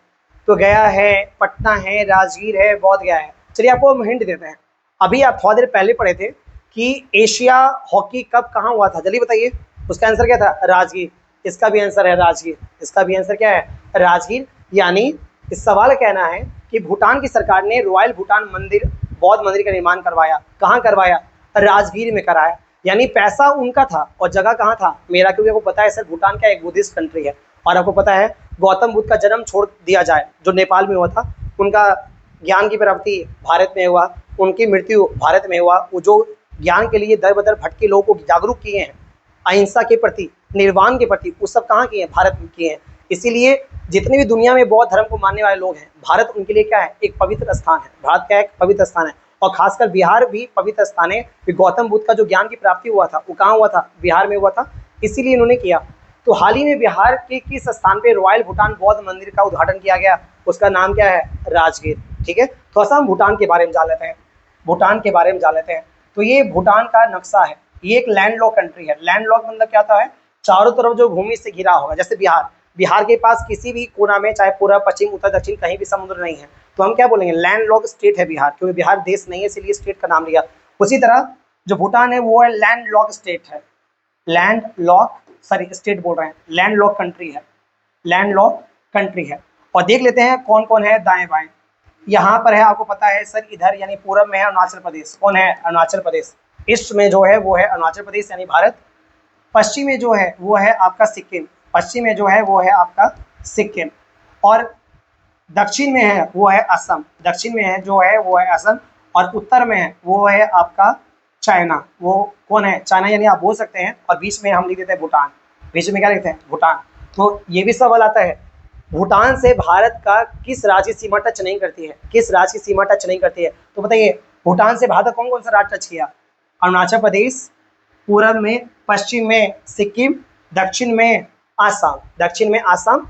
तो गया है, पटना है, राजगीर है, बौद्ध गया है। चलिए आपको हम हिंट देते हैं। अभी आप थोड़ा देर पहले पढ़े थे कि एशिया हॉकी कप कहाँ हुआ था, जल्दी बताइए। उसका आंसर क्या था? राजगीर। इसका भी आंसर है राजगीर। इसका भी आंसर क्या है? राजगीर। यानी इस सवाल का कहना है कि भूटान की सरकार ने रॉयल भूटान मंदिर बौद्ध मंदिर का निर्माण करवाया। कहाँ करवाया? राजगीर में कराया। यानी पैसा उनका था और जगह कहाँ था? मेरा। क्योंकि आपको पता है सर भूटान क्या एक बुद्धिस्ट कंट्री है और आपको पता है गौतम बुद्ध का जन्म छोड़ दिया जाए जो नेपाल में हुआ था, उनका ज्ञान की प्राप्ति भारत में हुआ, उनकी मृत्यु भारत में हुआ। वो जो ज्ञान के लिए दर बदर भटके लोगों को जागरूक किए हैं, अहिंसा के प्रति, निर्वाण के प्रति, वो सब कहाँ किए हैं? भारत में किए हैं। इसीलिए जितने भी दुनिया में बौद्ध धर्म को मानने वाले लोग हैं, भारत उनके लिए क्या है? एक पवित्र स्थान है। भारत क्या है? एक पवित्र स्थान है। और खासकर बिहार भी पवित्र स्थान है। गौतम बुद्ध का जो ज्ञान की प्राप्ति हुआ था वो कहाँ हुआ था, बिहार में हुआ था, इसीलिए इन्होंने किया। तो हाल ही में बिहार के किस स्थान पे रॉयल भूटान बौद्ध मंदिर का उद्घाटन किया गया, उसका नाम क्या है, राजगीर। ठीक है, थोड़ा सा हम भूटान के बारे में जान लेते हैं, भूटान के बारे में जान लेते हैं। तो ये भूटान का नक्शा है, ये एक लैंड लॉक कंट्री है। लैंड लॉक मतलब क्या होता है, चारों तरफ जो भूमि से घिरा होगा। जैसे बिहार के पास किसी भी कोना में, चाहे पूर्व पश्चिम उत्तर दक्षिण, कहीं भी समुद्र नहीं है, तो हम क्या बोलेंगे, लैंड लॉक स्टेट है बिहार, क्योंकि बिहार देश नहीं है इसलिए स्टेट का नाम लिया। उसी तरह जो भूटान है वो है लैंड लॉक स्टेट है, लैंड लॉक, सॉरी स्टेट बोल रहे हैं, लैंड लॉक कंट्री है, लैंड लॉक कंट्री है। और देख लेते हैं कौन कौन है दाएं बाएं। यहाँ पर है, आपको पता है सर, इधर यानी पूरब में है अरुणाचल प्रदेश। कौन है, अरुणाचल प्रदेश। ईस्ट में जो है वो है अरुणाचल प्रदेश यानी भारत। पश्चिम में जो है वो है आपका सिक्किम, पश्चिम में जो है वो है आपका सिक्किम। और दक्षिण में है वो है असम, दक्षिण में है जो है वो है असम। और उत्तर में है वो है आपका चाइना, वो कौन है, चाइना यानी आप बोल सकते हैं। और बीच में हम लिख देते हैं भूटान, बीच में क्या लिखते हैं, भूटान। तो ये भी सवाल आता है, भूटान से भारत का किस राज्य की सीमा टच नहीं करती है, किस राज्य की सीमा टच नहीं करती है। तो बताइए भूटान से भारत कौन कौन सा राज्य टच किया, अरुणाचल प्रदेश, पूरब में, पश्चिम में सिक्किम, दक्षिण में आसाम, दक्षिण में आसाम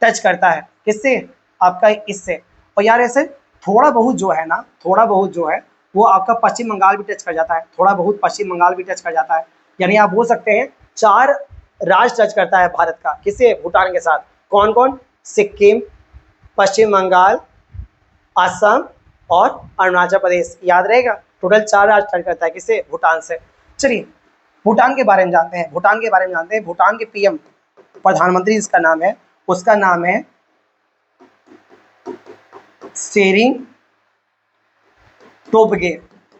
टच करता है किससे, आपका इससे। और यार ऐसे थोड़ा बहुत जो है ना, थोड़ा बहुत जो है वो आपका पश्चिम बंगाल भी टच कर जाता है, थोड़ा बहुत पश्चिम बंगाल भी टच कर जाता है। यानी आप बोल सकते हैं 4 राज्य टच करता है भारत का, किससे, भूटान के साथ। कौन कौन, सिक्किम, पश्चिम बंगाल, असम और अरुणाचल प्रदेश। याद रहेगा, टोटल 4 राज्य टच करता है किससे, भूटान से। चलिए भूटान के बारे में जानते हैं, भूटान के बारे में जानते हैं। भूटान के पीएम, प्रधानमंत्री जिसका नाम है, उसका नाम है सेरिंग टोब्गे।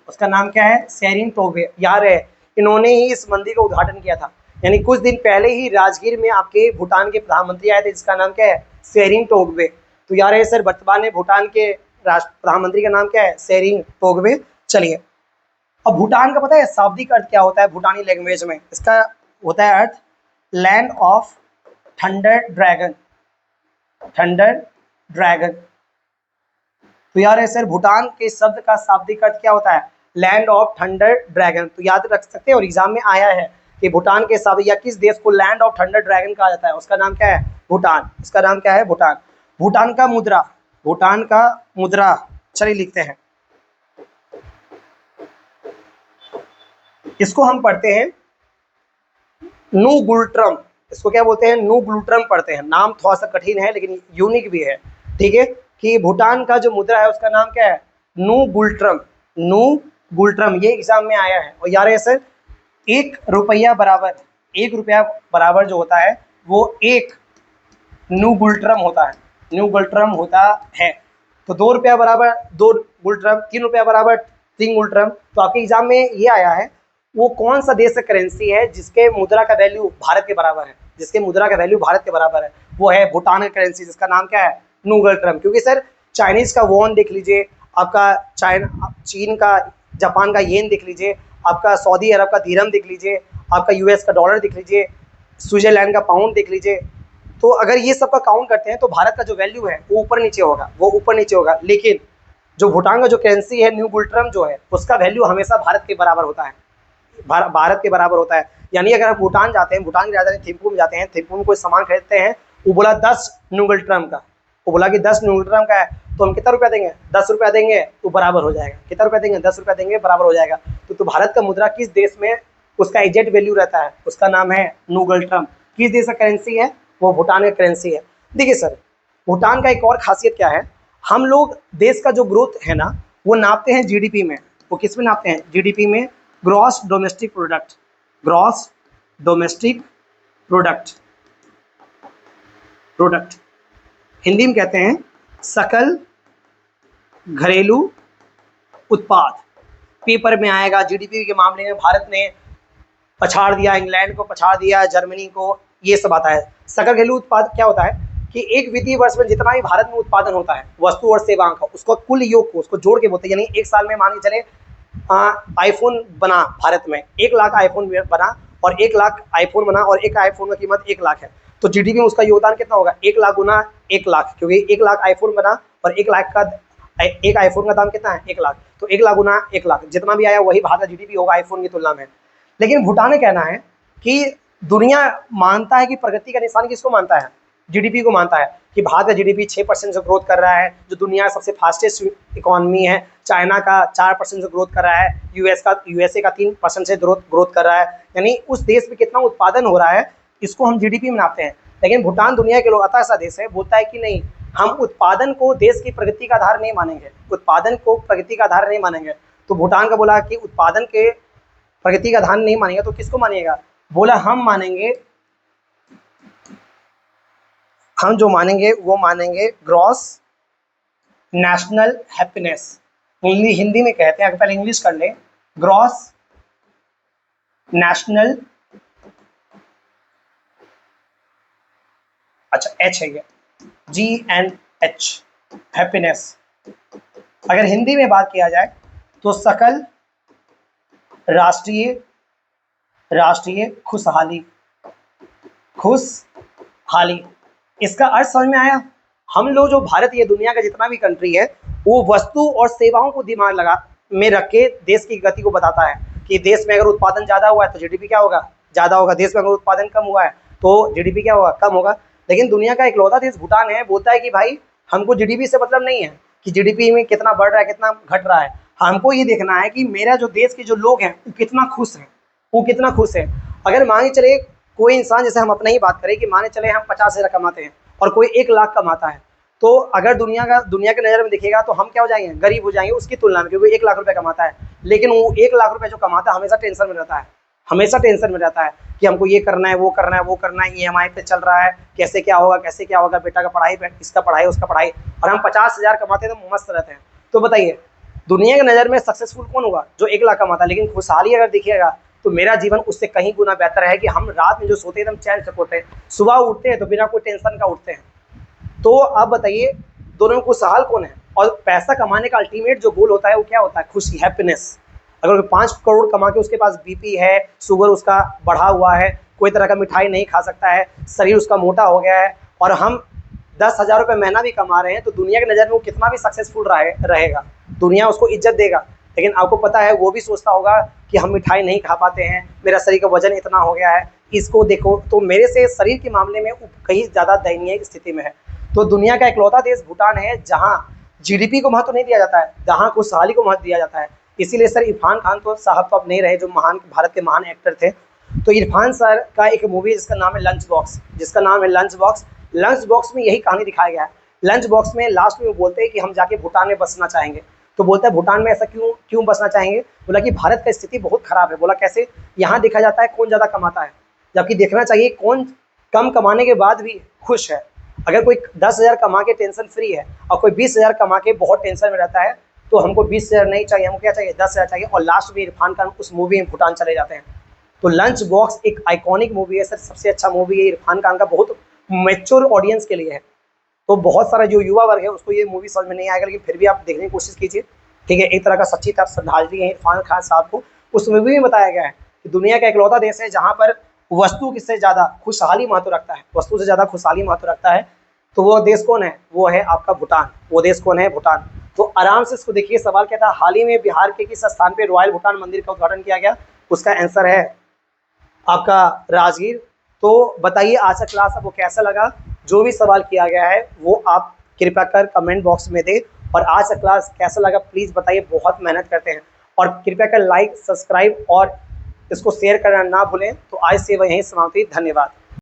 उसका नाम क्या है, सेरिंग टोब्गे। यार है, इन्होंने ही इस मंदिर का उद्घाटन किया था। यानी कुछ दिन पहले ही राजगीर में आपके भूटान के प्रधानमंत्री आए थे, जिसका नाम क्या है, सेरिंग टोब्गे। तो यार है सर, वर्तमान में भूटान के प्रधानमंत्री का नाम क्या है, सेरिंग टोब्गे। चलिए, अब भूटान का पता है शाब्दिक अर्थ क्या होता है भूटानी लैंग्वेज में, इसका होता है अर्थ land of thunder dragon, thunder dragon. तो यार है सर, भूटान के शब्द का शाब्दिक अर्थ क्या होता है, लैंड ऑफ थंडर ड्रैगन। तो याद रख सकते हैं, और एग्जाम में आया है कि भूटान के शब्द या किस देश को लैंड ऑफ थंडर ड्रैगन कहा जाता है, उसका नाम क्या है, भूटान। उसका नाम क्या है, भूटान। भूटान का मुद्रा, भूटान का मुद्रा, चलिए लिखते हैं, इसको हम पढ़ते हैं नुगुल्ट्रम। इसको क्या बोलते हैं, नुगुल्ट्रम पढ़ते हैं। नाम थोड़ा सा कठिन है लेकिन यूनिक भी है। ठीक है, कि भूटान का जो मुद्रा है उसका नाम क्या है, नुगुल्ट्रम, नुगुल्ट्रम। ये एग्जाम में आया है। और यार सर, 1 रुपया बराबर, 1 रुपया बराबर जो होता है वो 1 नुगुल्ट्रम होता है, नुगुल्ट्रम होता है। तो 2 रुपया बराबर 2 गुल्ट्रम, 3 रुपया बराबर 3 गुल्ट्रम। तो आपके एग्जाम में ये आया है, वो कौन सा देश का करेंसी है जिसके मुद्रा का वैल्यू भारत के बराबर है, जिसके मुद्रा का वैल्यू भारत के बराबर है, वो है भूटान का करेंसी, जिसका नाम क्या है, नुगुल्ट्रम। क्योंकि सर चाइनीज का वॉन देख लीजिए, आपका चीन का, जापान का येन देख लीजिए, आपका सऊदी अरब का दिरहम देख लीजिए, आपका यूएस का डॉलर देख लीजिए, स्विट्जरलैंड का पाउंड देख लीजिए। तो अगर ये सब का काउंट करते हैं तो भारत का जो वैल्यू है वो ऊपर नीचे होगा, वो ऊपर नीचे होगा। लेकिन जो भूटान का जो करेंसी है नुगुल्ट्रम जो है, उसका वैल्यू हमेशा भारत के बराबर होता है, भारत के बराबर होता है। यानी अगर आप भूटान जाते हैं, भूटान की राजधानी थिम्पू में जाते हैं, थिम्पू में कोई सामान खरीदते हैं, वो बोला 10 नुगुल्ट्रम का, वो बोला कि 10 नुगुल्ट्रम का है, तो हम कितना रुपया देंगे, 10 रुपया देंगे, तो बराबर हो जाएगा। कितना रुपया देंगे, 10 रुपया देंगे, बराबर हो जाएगा। तो भारत का मुद्रा किस देश में उसका एग्जैक्ट वैल्यू रहता है, उसका नाम है नुगुल्ट्रम। किस देश का करेंसी है, वो भूटान का करेंसी है। देखिए सर, भूटान का एक और खासियत क्या है, हम लोग देश का जो ग्रोथ है ना वो नापते हैं जीडीपी में। वो किस में नापते हैं, जीडीपी में, gross domestic product, gross domestic product, product Hindi में कहते हैं सकल घरेलू उत्पाद। पेपर में आएगा, जीडीपी के मामले में भारत ने पछाड़ दिया, इंग्लैंड को पछाड़ दिया, जर्मनी को, ये सब आता है। सकल घरेलू उत्पाद क्या होता है कि एक वित्तीय वर्ष में जितना भी भारत में उत्पादन होता है वस्तु और सेवाओं का, उसको कुल योग को, उसको जोड़ के बोलते हैं। यानी एक साल में मान के चले आईफोन बना भारत में, 1 लाख आईफोन बना, और 1 लाख आईफोन बना, और एक आईफोन की कीमत 1 लाख है, तो जीडीपी में उसका योगदान कितना होगा, 1 लाख गुना 1 लाख, क्योंकि 1 लाख आईफोन बना और 1 लाख का एक आईफोन का दाम कितना है? 1 लाख। तो 1 लाख गुना 1 लाख, जितना भी आया वही भारत का जीडीपी होगा आईफोन की तुलना में। लेकिन भूटान का कहना है कि दुनिया मानता है कि प्रगति का निशान किसको मानता है? जीडीपी को मानता है कि भारत का जीडीपी 6% से ग्रोथ कर रहा है, जो दुनिया का सबसे फास्टेस्ट इकोनॉमी है। चाइना का 4% से ग्रोथ कर रहा है, यूएसए का 3% से ग्रोथ कर रहा है। यानी उस देश में कितना उत्पादन हो रहा है, इसको हम जीडीपी में नापते हैं। लेकिन भूटान दुनिया के लोग ऐसा देश है, बोलता है कि नहीं, हम उत्पादन को देश की प्रगति का आधार नहीं मानेंगे, उत्पादन को प्रगति का आधार नहीं मानेंगे। तो भूटान का बोला कि उत्पादन के प्रगति का आधार नहीं मानेंगे तो किसको मानिएगा? बोला हम मानेंगे, हम जो मानेंगे वो मानेंगे ग्रॉस नेशनल हैप्पीनेस। हिंदी में कहते हैं, अगर पहले इंग्लिश कर ले, ग्रॉस नेशनल, अच्छा एच है ये, GNH, हैप्पीनेस। अगर हिंदी में बात किया जाए तो सकल राष्ट्रीय खुशहाली। इसका अर्थ समझ में आया? हम लोग जो भारत, ये दुनिया का जितना भी कंट्री है, वो वस्तु और सेवाओं को दिमाग में रख के देश की गति को बताता है कि देश में अगर उत्पादन ज़्यादा हुआ है तो जीडीपी क्या होगा? ज़्यादा होगा। देश में अगर उत्पादन कम हुआ है तो जीडीपी क्या होगा? कम होगा। लेकिन दुनिया का इकलौता देश भूटान है, बोलता है कि भाई हमको जीडीपी से मतलब नहीं है कि जीडीपी में कितना बढ़ रहा है कितना घट रहा है, हमको ये देखना है कि मेरा जो देश के जो लोग हैं वो कितना खुश हैं, अगर माने चले कोई इंसान, जैसे हम अपना ही बात करें कि माने चले हम 50,000 कमाते हैं और कोई 1 लाख कमाता है, तो अगर दुनिया के नज़र में देखिएगा तो हम क्या हो जाएंगे? गरीब हो जाएंगे उसकी तुलना में, क्योंकि 1 लाख रुपये कमाता है। लेकिन वो 1 लाख रुपये जो कमाता है हमेशा टेंशन में रहता है कि हमको ये करना है, वो करना है, EMI पे चल रहा है, कैसे क्या होगा, बेटा का पढ़ाई, इसका पढ़ाई, उसका पढ़ाई। और हम 50,000 कमाते हैं तो मस्त रहते हैं। तो बताइए, दुनिया की नज़र में सक्सेसफुल कौन होगा? जो 1 लाख कमाता है। लेकिन खुशहाली अगर देखिएगा तो मेरा जीवन उससे कहीं गुना बेहतर है कि हम रात में जो सोते हैं एकदम चैन से सोते हैं, सुबह उठते हैं तो बिना कोई टेंशन का उठते हैं। तो अब बताइए, दोनों में खुशहाल कौन है? और पैसा कमाने का अल्टीमेट जो गोल होता है वो क्या होता है? खुशी, हैप्पीनेस। अगर 5 करोड़ कमा के उसके पास बीपी है, शुगर उसका बढ़ा हुआ है, कोई तरह का मिठाई नहीं खा सकता है, शरीर उसका मोटा हो गया है, और हम 10,000 रुपये महीना भी कमा रहे हैं, तो दुनिया की नज़र में वो कितना भी सक्सेसफुल रहेगा, दुनिया उसको इज्जत देगा। लेकिन आपको पता है वो भी सोचता होगा कि हम मिठाई नहीं खा पाते हैं, मेरा शरीर का वजन इतना हो गया है, इसको देखो, तो मेरे से शरीर के मामले में कहीं ज़्यादा दयनीय स्थिति में है। तो दुनिया का इकलौता देश भूटान है जहाँ जीडीपी को महत्व नहीं दिया जाता है, जहाँ खुशहाली को महत्व दिया जाता है। इसीलिए सर इरफान खान तो साहब तो अब नहीं रहे, जो भारत के महान एक्टर थे। तो इरफान सर का एक मूवी जिसका नाम है लंच बॉक्स, लंच बॉक्स में यही कहानी दिखाया गया है। लंच बॉक्स में लास्ट में बोलते हैं कि हम जाके भूटान में बसना चाहेंगे। तो बोलता है भूटान में ऐसा क्यों बसना चाहेंगे? बोला कि भारत का स्थिति बहुत खराब है। बोला कैसे? यहाँ देखा जाता है कौन ज़्यादा कमाता है, जबकि देखना चाहिए कौन कम कमाने के बाद भी खुश है। अगर कोई 10,000 कमा के टेंशन फ्री है और कोई 20,000 कमा के बहुत टेंशन में रहता है, तो हमको 20,000 नहीं चाहिए, हमको क्या चाहिए? 10,000 चाहिए। और लास्ट में इरफान खान उस मूवी में भूटान चले जाते हैं। तो लंच बॉक्स एक आइकॉनिक मूवी है सर, सबसे अच्छा मूवी है इरफान खान का, बहुत मैच्योर ऑडियंस के लिए है। तो बहुत सारा जो युवा वर्ग है उसको ये मूवी समझ में नहीं आएगा, लेकिन फिर भी आप देखने की कोशिश कीजिए, ठीक है। एक तरह का सच्ची श्रद्धांजलि है इरफान खान साहब को। उस मूवी में बताया गया है कि दुनिया का इकलौता देश है जहाँ पर वस्तु से ज़्यादा खुशहाली महत्व रखता है, तो वो देश कौन है? वो है आपका भूटान। वो देश कौन है? भूटान। तो आराम से इसको देखिए। सवाल क्या था? हाल ही में बिहार के किस स्थान पे रॉयल भूटान मंदिर का उद्घाटन किया गया? उसका आंसर है आपका राजगीर। तो बताइए आज का क्लास आपको कैसा लगा? जो भी सवाल किया गया है वो आप कृपया कर कमेंट बॉक्स में दें, और आज का क्लास कैसा लगा प्लीज़ बताइए। बहुत मेहनत करते हैं, और कृपया कर लाइक, सब्सक्राइब और इसको शेयर करना ना भूलें। तो आज से वह यहीं समाप्ति। धन्यवाद।